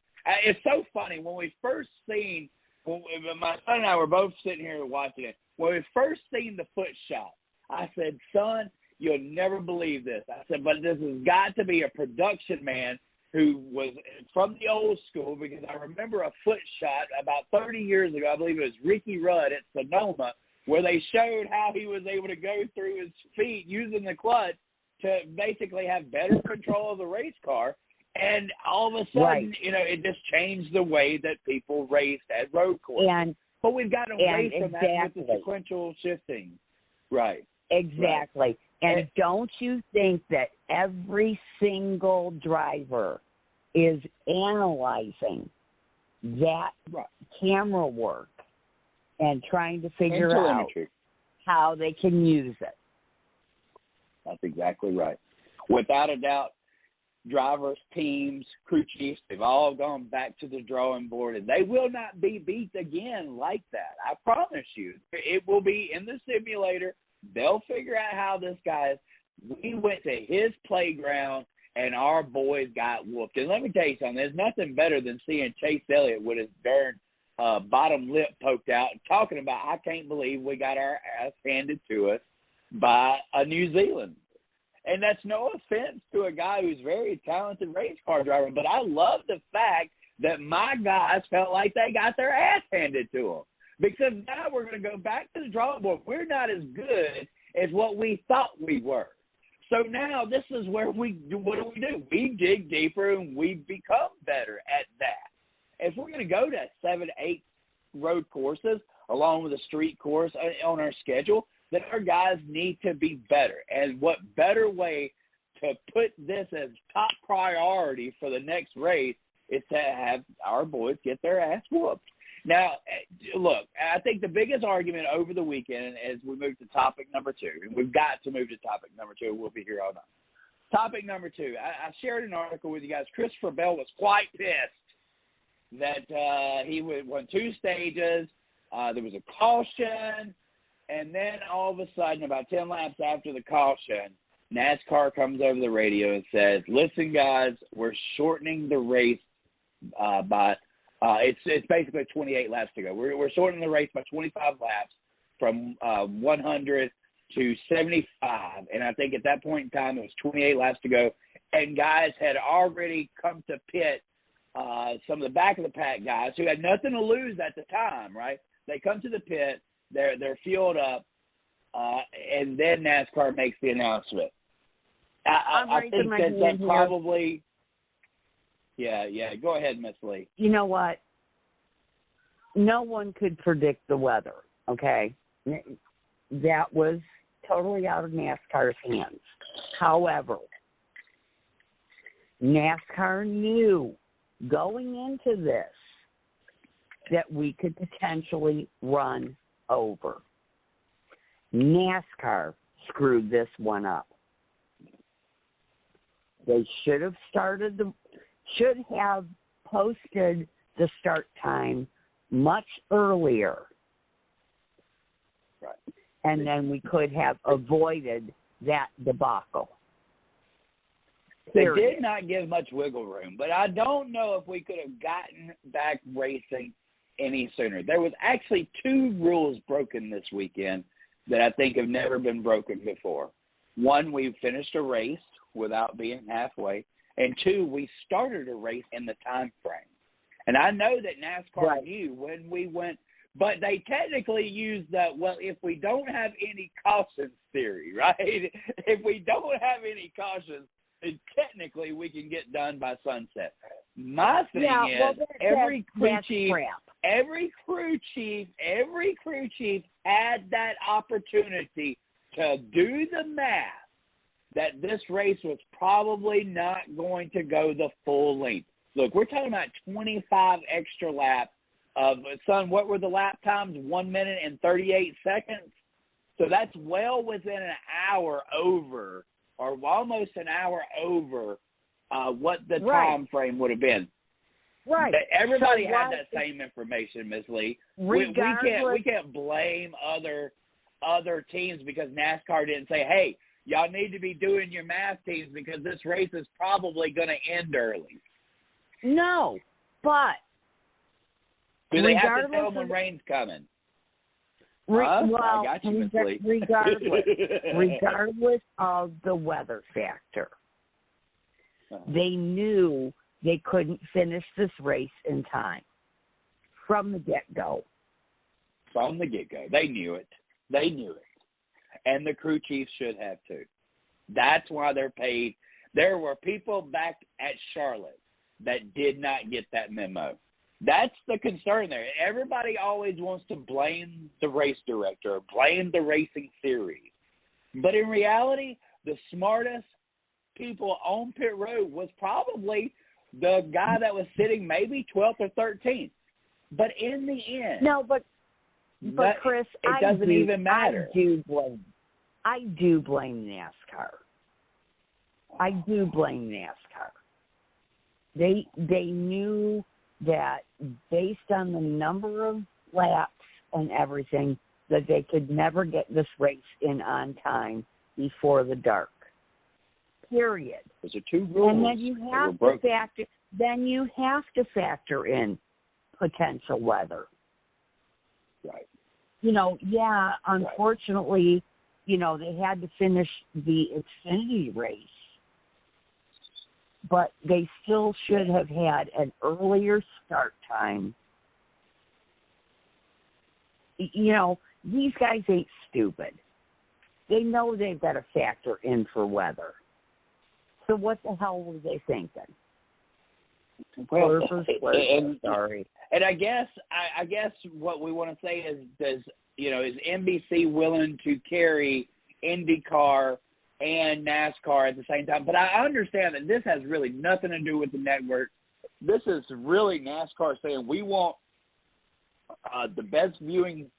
S2: it's so funny. When we first seen, my son and I were both sitting here watching it. When we first seen the foot shot, I said, son, you'll never believe this. I said, but this has got to be a production man who was from the old school, because I remember a foot shot about 30 years ago. I believe it was Ricky Rudd at Sonoma, where they showed how he was able to go through his feet using the clutch to basically have better control of the race car. And all of a sudden, it just changed the way that people raced at road courses. But we've got to race from that with the sequential shifting. Right.
S3: Exactly.
S2: Right.
S3: And don't you think that every single driver is analyzing that camera work and trying to figure out how they can use it?
S2: That's exactly right. Without a doubt, drivers, teams, crew chiefs, they've all gone back to the drawing board, and they will not be beat again like that. I promise you. It will be in the simulator. They'll figure out how this guy is. We went to his playground, and our boys got whooped. And let me tell you something. There's nothing better than seeing Chase Elliott with his darn bottom lip poked out and talking about, I can't believe we got our ass handed to us by a New Zealand. And that's no offense to a guy who's very talented race car driver, but I love the fact that my guys felt like they got their ass handed to them. Because now we're going to go back to the drawing board. We're not as good as what we thought we were. So now this is where what do? We dig deeper and we become better at that. If we're going to go to 7, 8 road courses along with a street course on our schedule, then our guys need to be better. And what better way to put this as top priority for the next race is to have our boys get their ass whooped. Now, look, I think the biggest argument over the weekend as we move to topic number 2, and we've got to move to topic number 2, we'll be here all night. Topic number 2, I shared an article with you guys. Christopher Bell was quite pissed that he won 2 stages. There was a caution. And then all of a sudden, about 10 laps after the caution, NASCAR comes over the radio and says, listen, guys, we're shortening the race by it's basically 28 laps to go. We're shortening the race by 25 laps from 100 to 75. And I think at that point in time, it was 28 laps to go. And guys had already come to pit, some of the back of the pack guys who had nothing to lose at the time, right? They come to the pit. They're fueled up, and then NASCAR makes the announcement. I think that probably – yeah. Go ahead, Miss Lee.
S3: You know what? No one could predict the weather, okay? That was totally out of NASCAR's hands. However, NASCAR knew going into this that we could potentially run over. NASCAR screwed this one up. They should have posted the start time much earlier.
S2: Right.
S3: And then we could have avoided that debacle.
S2: Period. They did not give much wiggle room, but I don't know if we could have gotten back racing any sooner. There was actually 2 rules broken this weekend that I think have never been broken before. One, we finished a race without being halfway, and 2, we started a race in the time frame. And I know that NASCAR knew when we went, but they technically used that, well, if we don't have any cautions theory, right? If we don't have any cautions, then technically we can get done by sunset. My thing is, every crew chief had that opportunity to do the math that this race was probably not going to go the full length. Look, we're talking about 25 extra laps of, son, what were the lap times? 1 minute and 38 seconds. So that's well within an hour over, or almost an hour over what the time frame would have been.
S3: Right.
S2: But everybody had that same information, Ms. Lee. We can't blame other teams because NASCAR didn't say, hey, y'all need to be doing your math, teams, because this race is probably going to end early.
S3: No, but
S2: do they have to tell them when rain's coming?
S3: Well,
S2: I got you, Ms. Lee.
S3: regardless of the weather factor, they knew they couldn't finish this race in time from the get-go.
S2: From the get-go. They knew it. And the crew chiefs should have too. That's why they're paid. There were people back at Charlotte that did not get that memo. That's the concern there. Everybody always wants to blame the race director or blame the racing series. But in reality, the smartest people on pit road was probably the guy that was sitting maybe 12th or 13th. But in the end,
S3: no, but Chris,
S2: it doesn't even matter.
S3: I do blame NASCAR. I do blame NASCAR. They knew that based on the number of laps and everything, that they could never get this race in on time before the dark. Period.
S2: Those are two rules.
S3: And then you have to factor in potential weather.
S2: Right.
S3: Unfortunately, they had to finish the Xfinity race, but they still should have had an earlier start time. These guys ain't stupid. They know they've got to factor in for weather. So what the hell were they thinking?
S2: Well,
S3: sorry.
S2: And I guess what we want to say is is NBC willing to carry IndyCar and NASCAR at the same time? But I understand that this has really nothing to do with the network. This is really NASCAR saying we want the best viewing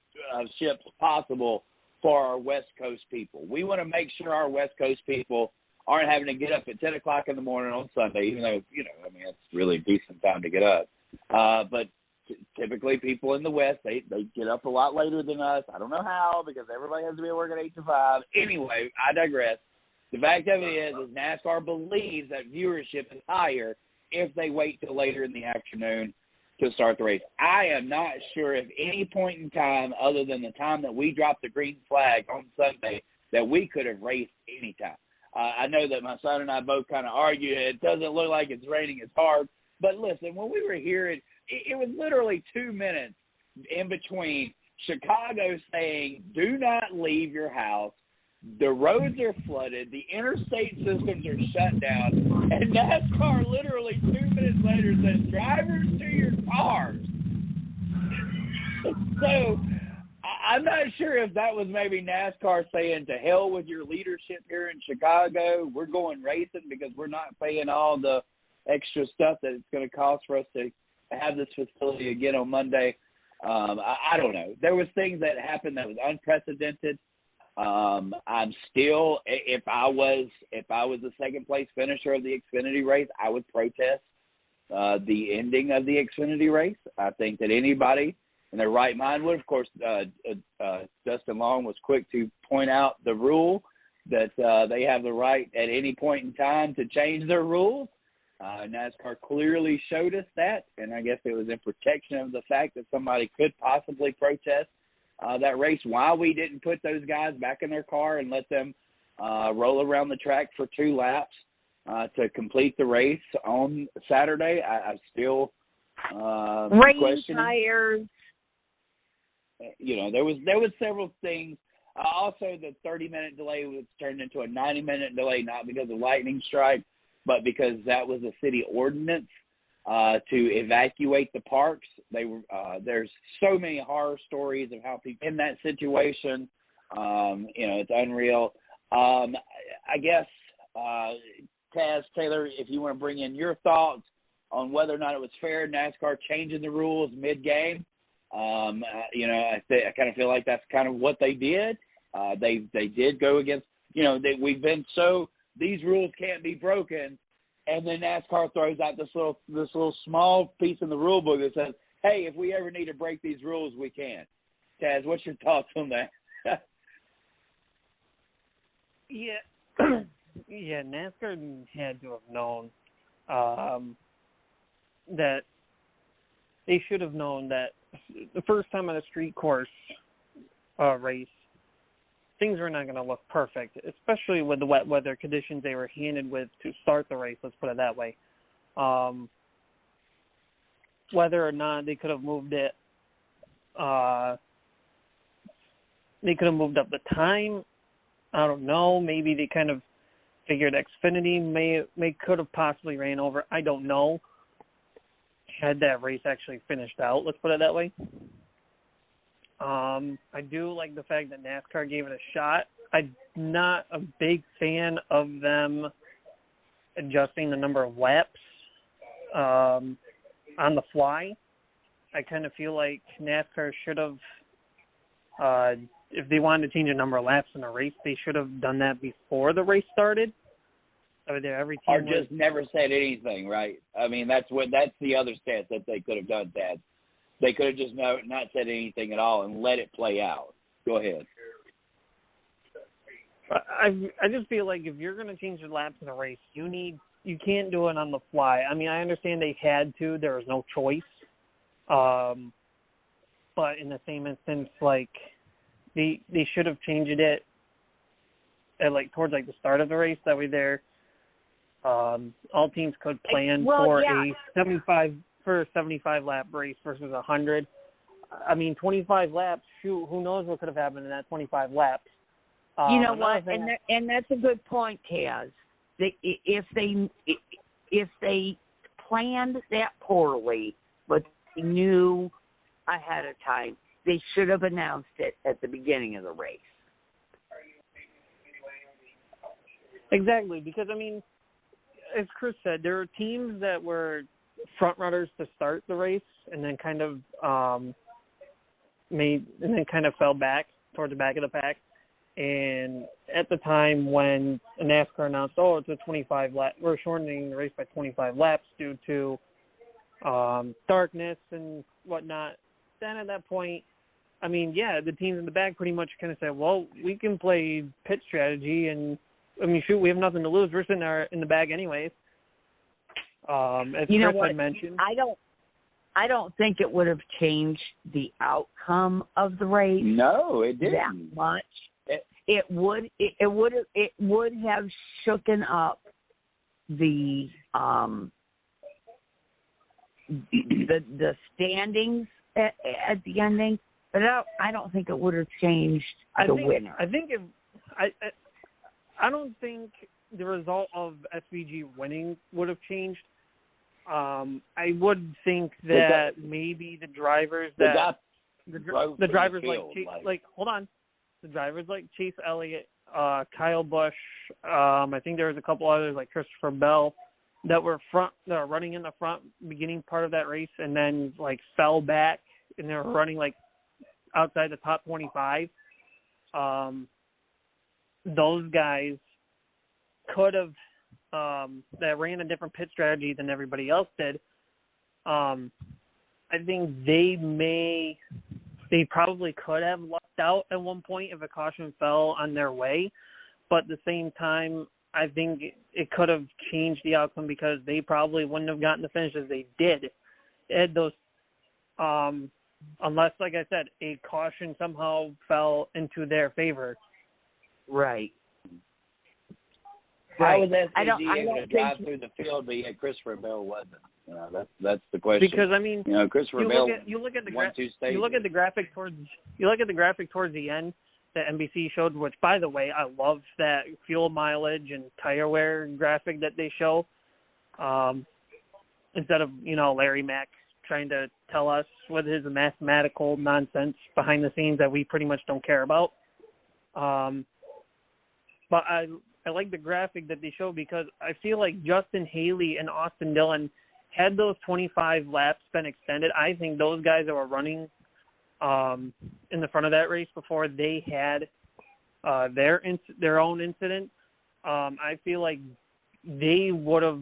S2: ships possible for our West Coast people. We want to make sure our West Coast people aren't having to get up at 10 o'clock in the morning on Sunday, even though, it's really a decent time to get up. But typically people in the West, they get up a lot later than us. I don't know how, because everybody has to be at work at 8 to 5. Anyway, I digress. The fact of it is NASCAR believes that viewership is higher if they wait till later in the afternoon to start the race. I am not sure if any point in time other than the time that we dropped the green flag on Sunday that we could have raced any time. I know that my son and I both kind of argue it doesn't look like it's raining as hard. But listen, when we were here, it was literally 2 minutes in between Chicago saying, do not leave your house. The roads are flooded. The interstate systems are shut down. And NASCAR literally 2 minutes later says, drivers to your cars. So I'm not sure if that was maybe NASCAR saying, to hell with your leadership here in Chicago. We're going racing because we're not paying all the extra stuff that it's going to cost for us to have this facility again on Monday. I don't know. There was things that happened that was unprecedented. I'm still, if I was the second place finisher of the Xfinity race, I would protest the ending of the Xfinity race. I think that anybody in their right mind would. Of course, Dustin Long was quick to point out the rule that they have the right at any point in time to change their rules. NASCAR clearly showed us that, and I guess it was in protection of the fact that somebody could possibly protest that race, why we didn't put those guys back in their car and let them roll around the track for 2 laps to complete the race on Saturday. I still
S3: rain tires.
S2: There was several things. Also, the 30-minute delay was turned into a 90-minute delay, not because of lightning strike, but because that was a city ordinance to evacuate the parks. There's so many horror stories of how people in that situation. It's unreal. I guess, Taz Taylor, if you want to bring in your thoughts on whether or not it was fair, NASCAR changing the rules mid-game. I kind of feel like that's kind of what they did. They did go against, we've been so these rules can't be broken. And then NASCAR throws out this little small piece in the rule book that says, hey, if we ever need to break these rules, we can. Taz, what's your thoughts on that?
S4: Yeah, NASCAR had to have known that they should have known that the first time on a street course race, things are not going to look perfect, especially with the wet weather conditions they were handed with to start the race, let's put it that way. Whether or not they could have moved it, they could have moved up the time, I don't know. Maybe they kind of figured Xfinity could have possibly ran over. I don't know. Had that race actually finished out, let's put it that way. I do like the fact that NASCAR gave it a shot. I'm not a big fan of them adjusting the number of laps on the fly. I kind of feel like NASCAR should have, if they wanted to change the number of laps in a race, they should have done that before the race started. over there. Every
S2: or
S4: team
S2: just never said anything, right? I mean, that's the other stance that they could have done, Dad. They could have just not said anything at all and let it play out. Go ahead.
S4: I just feel like if you're going to change your laps in a race, you can't do it on the fly. I mean, I understand they had to. There was no choice. But in the same instance, like, they should have changed it at, like, towards, like, the start of the race. That way there, all teams could plan a 75-lap race versus 100. I mean, 25 laps, shoot, who knows what could have happened in that 25 laps.
S3: You know what? And that's a good point, Taz. If they planned that poorly, but they knew ahead of time, they should have announced it at the beginning of the race.
S4: Exactly, because I mean, as Chris said, there are teams that were front runners to start the race, and then kind of fell back toward the back of the pack. And at the time when NASCAR announced, it's a 25 lap, we're shortening the race by 25 laps due to darkness and whatnot. Then at that point, I mean, yeah, the teams in the back pretty much kind of said, well, we can play pit strategy, and I mean, shoot, we have nothing to lose. We're sitting there in the bag anyways. As Chris had mentioned,
S3: I don't think it would have changed the outcome of the race.
S2: No, it didn't
S3: that much. It would have shooken up the standings at the ending, but I don't think it would have changed the winner.
S4: I don't think the result of SVG winning would have changed. I would think that maybe the drivers the drivers the drivers like Chase Elliott, Kyle Busch, I think there was a couple others like Christopher Bell that were running in the front beginning part of that race and then like fell back and they were running like outside the top 25. Those guys could have that ran a different pit strategy than everybody else did. I think they probably could have lucked out at one point if a caution fell on their way, but at the same time, I think it could have changed the outcome because they probably wouldn't have gotten the finish as they did. Had those, unless, like I said, a caution somehow fell into their favor.
S3: Right.
S2: How was SVG able to drive through the field, but yet Christopher Bell wasn't? You know, that's the question.
S4: Because I mean,
S2: Christopher Bell.
S4: You look at the graphic towards the end that NBC showed, which by the way, I love that fuel mileage and tire wear graphic that they show. Instead of Larry Mack trying to tell us with his mathematical nonsense behind the scenes that we pretty much don't care about. But I like the graphic that they show because I feel like Justin Haley and Austin Dillon, had those 25 laps been extended, I think those guys that were running in the front of that race before they had their own incident, I feel like they would have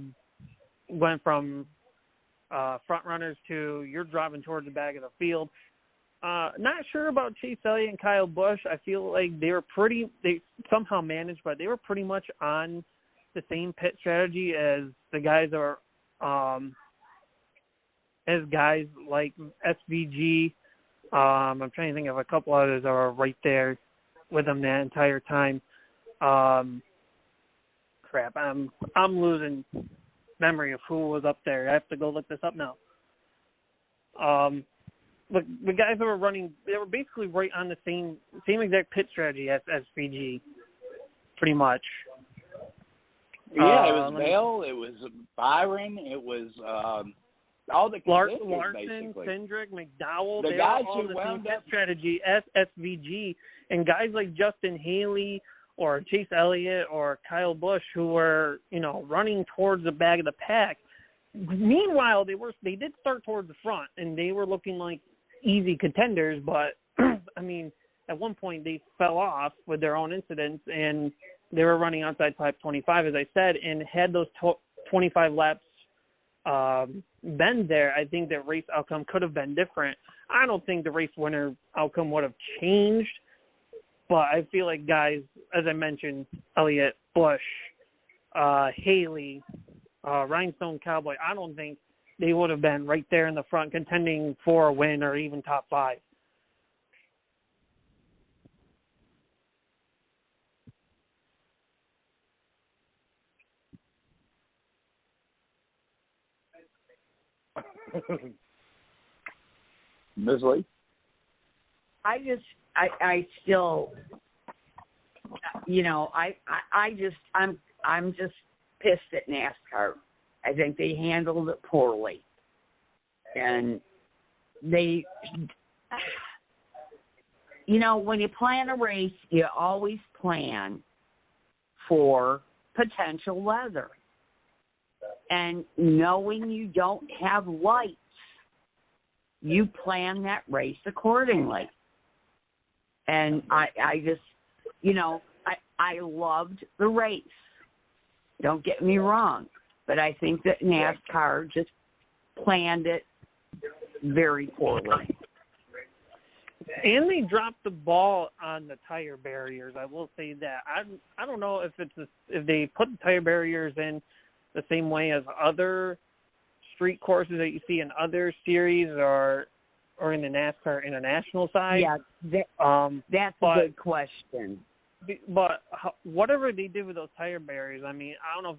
S4: went from front runners to you're driving towards the back of the field. Not sure about Chase Elliott and Kyle Busch. I feel like they somehow managed, but they were pretty much on the same pit strategy as the guys that are, as guys like SVG. I'm trying to think of a couple others that are right there with them that entire time. I'm losing memory of who was up there. I have to go look this up now. Look, the guys that were running, they were basically right on the same exact pit strategy as SVG, pretty much.
S2: Yeah, it was Bell, it was Byron, it was all the
S4: Larson,
S2: basically.
S4: Cindric, McDowell,
S2: the
S4: they
S2: guys
S4: were all
S2: who
S4: the
S2: wound
S4: same
S2: up
S4: strategy as SVG, and guys like Justin Haley or Chase Elliott or Kyle Busch who were, running towards the back of the pack. Meanwhile, they did start towards the front, and they were looking like easy contenders, but I mean, at one point they fell off with their own incidents, and they were running outside top 25, as I said, and had those 25 laps been there, I think the race outcome could have been different. I don't think the race winner outcome would have changed, but I feel like guys, as I mentioned, Elliott, Busch, Haley, Rhinestone Cowboy, I don't think they would have been right there in the front contending for a win or even top 5.
S2: Ms. Lee?
S3: I still, I'm just pissed at NASCAR. I think they handled it poorly. And they, when you plan a race, you always plan for potential weather. And knowing you don't have lights, you plan that race accordingly. And I just, I loved the race. Don't get me wrong. But I think that NASCAR just planned it very poorly.
S4: And they dropped the ball on the tire barriers. I will say that. I don't know if if they put the tire barriers in the same way as other street courses that you see in other series or in the NASCAR international side.
S3: Yeah, that's a good question.
S4: But whatever they did with those tire barriers, I mean, I don't know.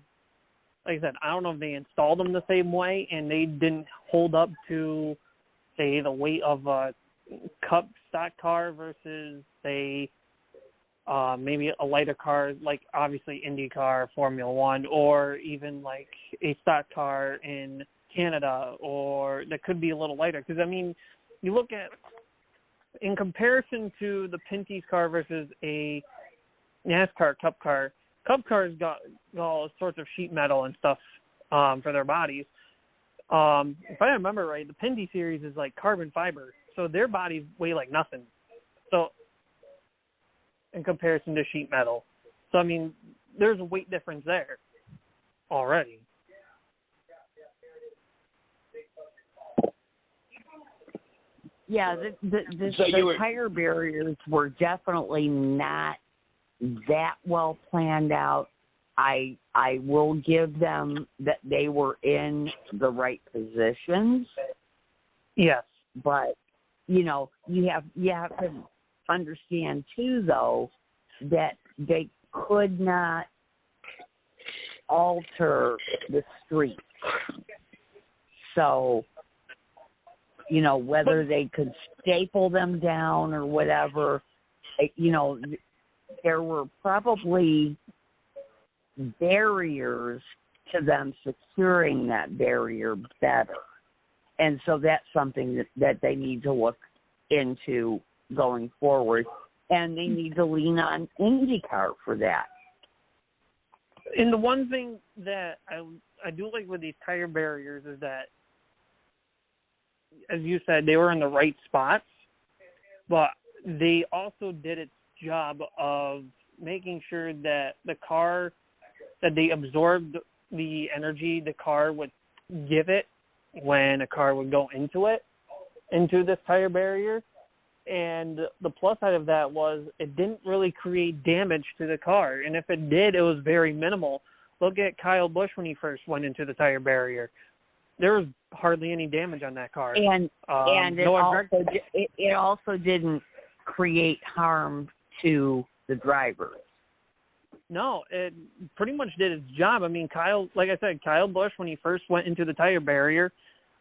S4: Like I said, I don't know if they installed them the same way and they didn't hold up to, say, the weight of a Cup stock car versus, say, maybe a lighter car, like obviously IndyCar, Formula One, or even like a stock car in Canada, or that could be a little lighter. Because, I mean, you look at, in comparison to the Pinty's car versus a NASCAR Cup car, Cup cars got all sorts of sheet metal and stuff for their bodies. If I remember right, the Pinty series is like carbon fiber, so their bodies weigh like nothing. So, in comparison to sheet metal, so I mean, there's a weight difference there already.
S3: Yeah, the tire barriers were definitely not that well planned out. I will give them that they were in the right positions.
S4: Yes.
S3: But, you have to understand too, though, that they could not alter the street. So, whether they could staple them down or whatever, there were probably barriers to them securing that barrier better. And so that's something that they need to look into going forward. And they need to lean on IndyCar for that.
S4: And the one thing that I do like with these tire barriers is that, as you said, they were in the right spots, but they also did its job of making sure that the car, that they absorbed the energy the car would give it when a car would go into this tire barrier. And the plus side of that was it didn't really create damage to the car. And if it did, it was very minimal. Look at Kyle Busch when he first went into the tire barrier. There was hardly any damage on that car.
S3: And it also didn't create harm to the driver.
S4: No, it pretty much did its job. I mean, Kyle Busch, when he first went into the tire barrier,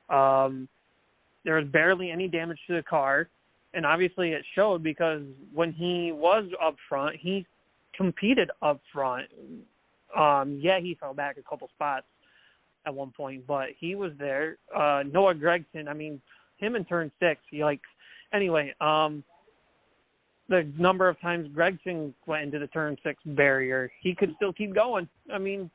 S4: there was barely any damage to the car. And obviously it showed because when he was up front, he competed up front. He fell back a couple spots at one point, but he was there. Noah Gragson, I mean, him in turn 6, anyway, the number of times Gragson went into the turn 6 barrier, he could still keep going. I mean,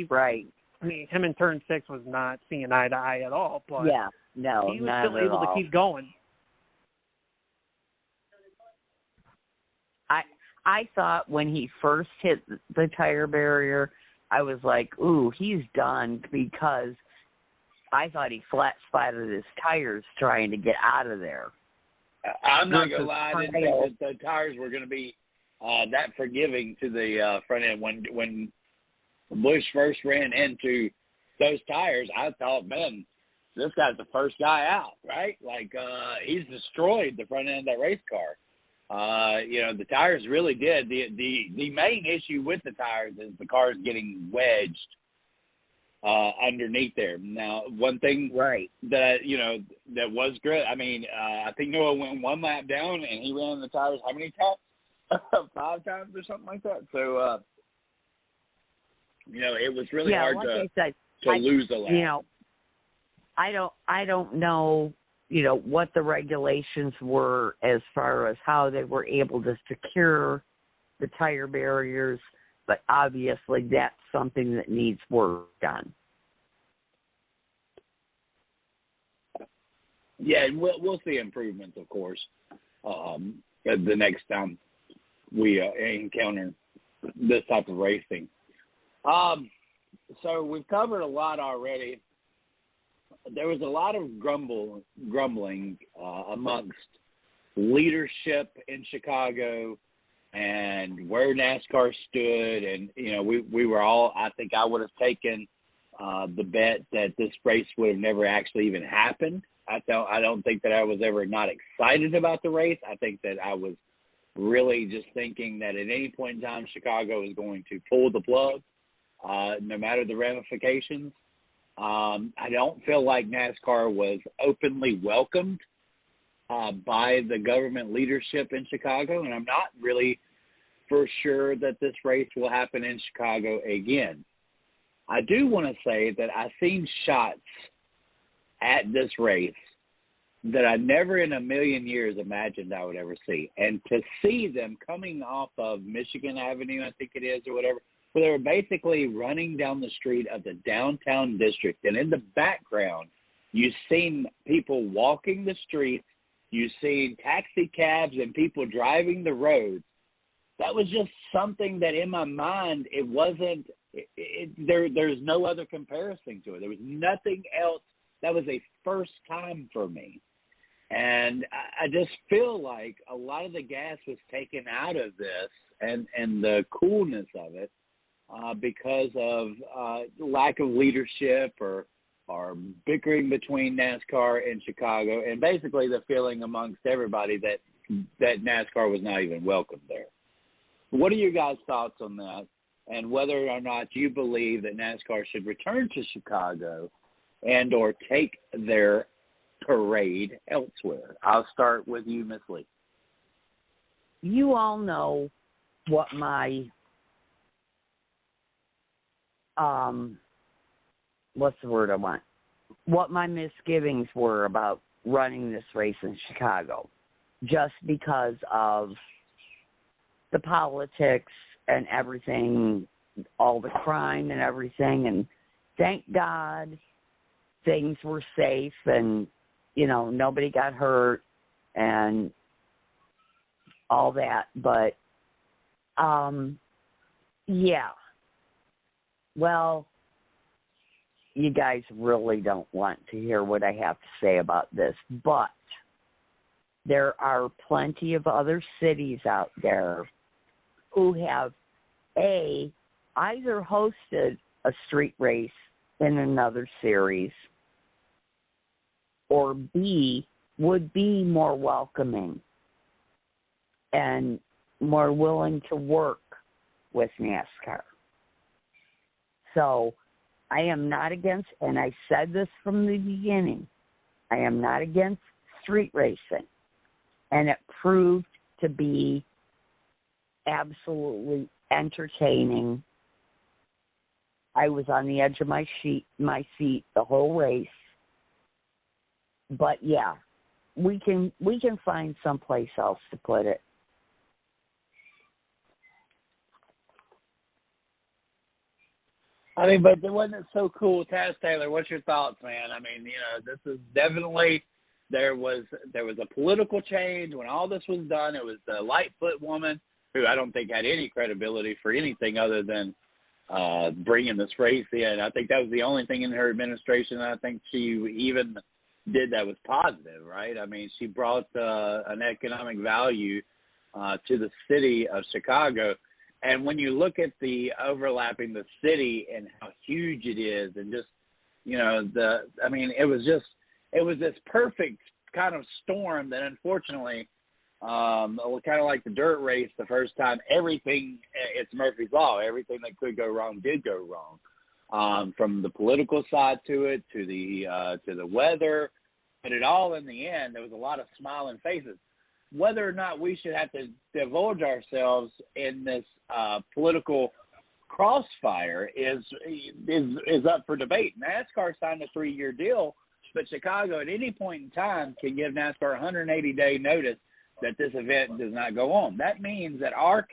S3: right.
S4: I mean, him in turn 6 was not seeing eye to eye at all, but
S3: yeah, no,
S4: he was still able to keep going.
S3: I thought when he first hit the tire barrier, I was like, ooh, he's done, because I thought he flat spotted his tires trying to get out of there.
S2: I'm not going to lie, I didn't think that the tires were going to be that forgiving to the front end. When Busch first ran into those tires, I thought, man, this guy's the first guy out, right? Like, he's destroyed the front end of that race car. The tires really did. The main issue with the tires is the car's getting wedged underneath there. Now, one thing that was good. I mean, I think Noah went one lap down and he ran the tires how many times? 5 times or something like that. So, it was really hard to lose a lap.
S3: I don't know, what the regulations were as far as how they were able to secure the tire barriers, but obviously that's something that needs work done.
S2: Yeah, and we'll see improvements, of course, the next time we encounter this type of racing. So we've covered a lot already. There was a lot of grumbling amongst leadership in Chicago and where NASCAR stood. And, we were all, I think I would have taken the bet that this race would have never actually even happened. I don't think that I was ever not excited about the race. I think that I was really just thinking that at any point in time, Chicago is going to pull the plug, no matter the ramifications. I don't feel like NASCAR was openly welcomed by the government leadership in Chicago, and I'm not really for sure that this race will happen in Chicago again. I do want to say that I've seen shots at this race that I never in a million years imagined I would ever see. And to see them coming off of Michigan Avenue, I think it is, or whatever, where they were basically running down the street of the downtown district. And in the background, you've seen people walking the streets. You've seen taxi cabs and people driving the roads. That was just something that in my mind, it wasn't there's no other comparison to it. There was nothing else. That was a first time for me. And I just feel like a lot of the gas was taken out of this and the coolness of it because of lack of leadership or bickering between NASCAR and Chicago, and basically the feeling amongst everybody that NASCAR was not even welcome there. What are your guys' thoughts on that, and whether or not you believe that NASCAR should return to Chicago and or take their parade elsewhere? I'll start with you, Miss Lee.
S3: You all know what my what's the word I want? What my misgivings were about running this race in Chicago, just because of the politics and everything, all the crime and everything. And thank God things were safe and, nobody got hurt and all that. But, yeah. Well, you guys really don't want to hear what I have to say about this, but there are plenty of other cities out there who have, A, either hosted a street race in another series, or B, would be more welcoming and more willing to work with NASCAR. So I am not against, and I said this from the beginning, I am not against street racing. And it proved to be absolutely entertaining. I was on the edge of my seat the whole race. But yeah, we can find someplace else to put it.
S2: I mean, but wasn't it so cool? Taz Taylor, what's your thoughts, man? I mean, this is definitely, there was a political change when all this was done. It was the Lightfoot woman who I don't think had any credibility for anything other than bringing this race in. I think that was the only thing in her administration that I think she even did that was positive, right? I mean, she brought an economic value to the city of Chicago. And when you look at the overlapping the city and how huge it is, and just, you know, it was this perfect kind of storm that unfortunately, kind of like the dirt race the first time, it's Murphy's Law. Everything that could go wrong did go wrong, from the political side to it, to the weather, but it all in the end, there was a lot of smiling faces. Whether or not we should have to divulge ourselves in this political crossfire is up for debate. NASCAR signed a 3-year deal, but Chicago at any point in time can give NASCAR 180-day notice that this event does not go on. That means that our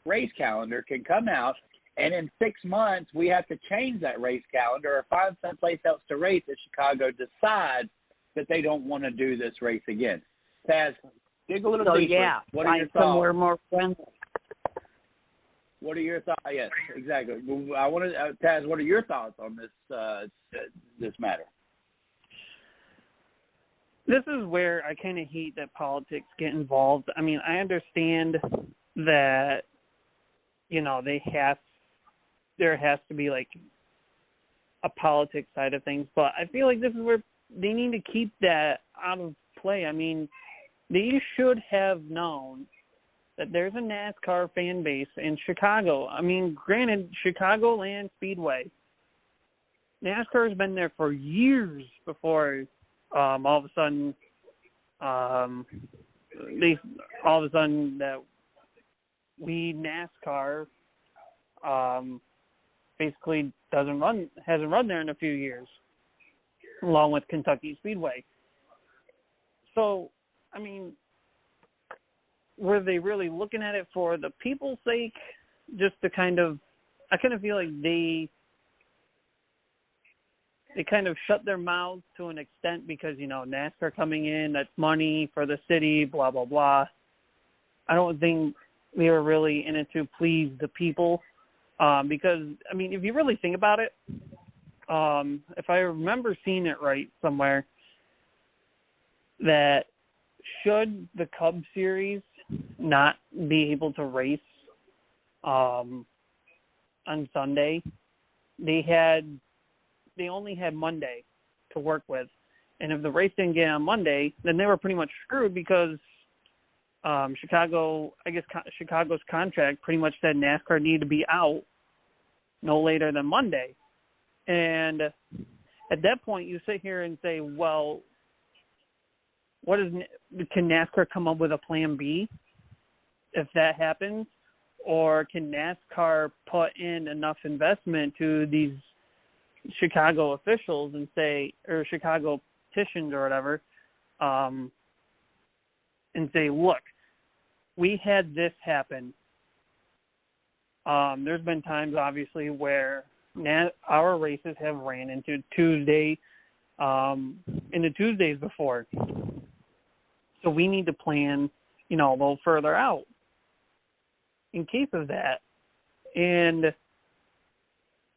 S2: race calendar, can come out, and in 6 months we have to change that race calendar or find someplace else to race if Chicago decides that they don't want to do this race again. Taz, dig a little deeper.
S3: Yeah,
S2: what are your thoughts?
S3: Somewhere more friendly.
S2: What are your thoughts? Yes, exactly. I want to, Taz, what are your thoughts on this matter?
S4: This is where I kind of hate that politics get involved. I mean, I understand that, you know, there has to be like a politics side of things, but I feel like this is where they need to keep that out of play. I mean, they should have known that there's a NASCAR fan base in Chicago. I mean, granted, Chicagoland Speedway, NASCAR has been there for years before all of a sudden that NASCAR basically hasn't run there in a few years, along with Kentucky Speedway. So, I mean, were they really looking at it for the people's sake? Just to I kind of feel like they kind of shut their mouths to an extent because, you know, NASCAR coming in, that's money for the city, blah, blah, blah. I don't think they were really in it to please the people because, I mean, if you really think about it, if I remember seeing it right somewhere, that should the Cub Series not be able to race on Sunday, they only had Monday to work with. And if the race didn't get on Monday, then they were pretty much screwed because Chicago's contract pretty much said NASCAR needed to be out no later than Monday. And at that point, you sit here and say, well, can NASCAR come up with a plan B if that happens? Or can NASCAR put in enough investment to these Chicago officials and say, or Chicago petitions or whatever, and say, look, we had this happen. There's been times, obviously, where our races have ran into Tuesdays before. So we need to plan, you know, a little further out in case of that. And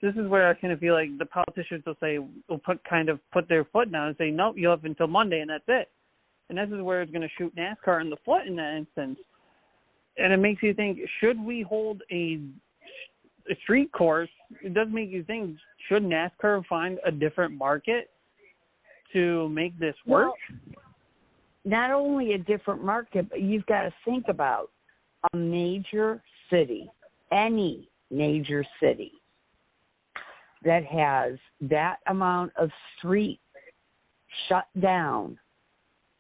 S4: this is where I kind of feel like the politicians will put their foot down and say, nope, you have until Monday and that's it. And this is where it's going to shoot NASCAR in the foot in that instance. And it makes you think, should we hold a street course? It does make you think, should NASCAR find a different market to make this work?
S3: Well, not only a different market, but you've got to think about a major city, any major city that has that amount of street shut down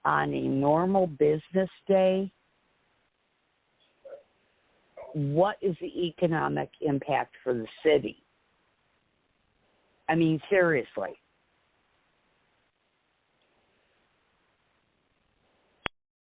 S3: on a normal business day. What is the economic impact for the city? I mean, seriously.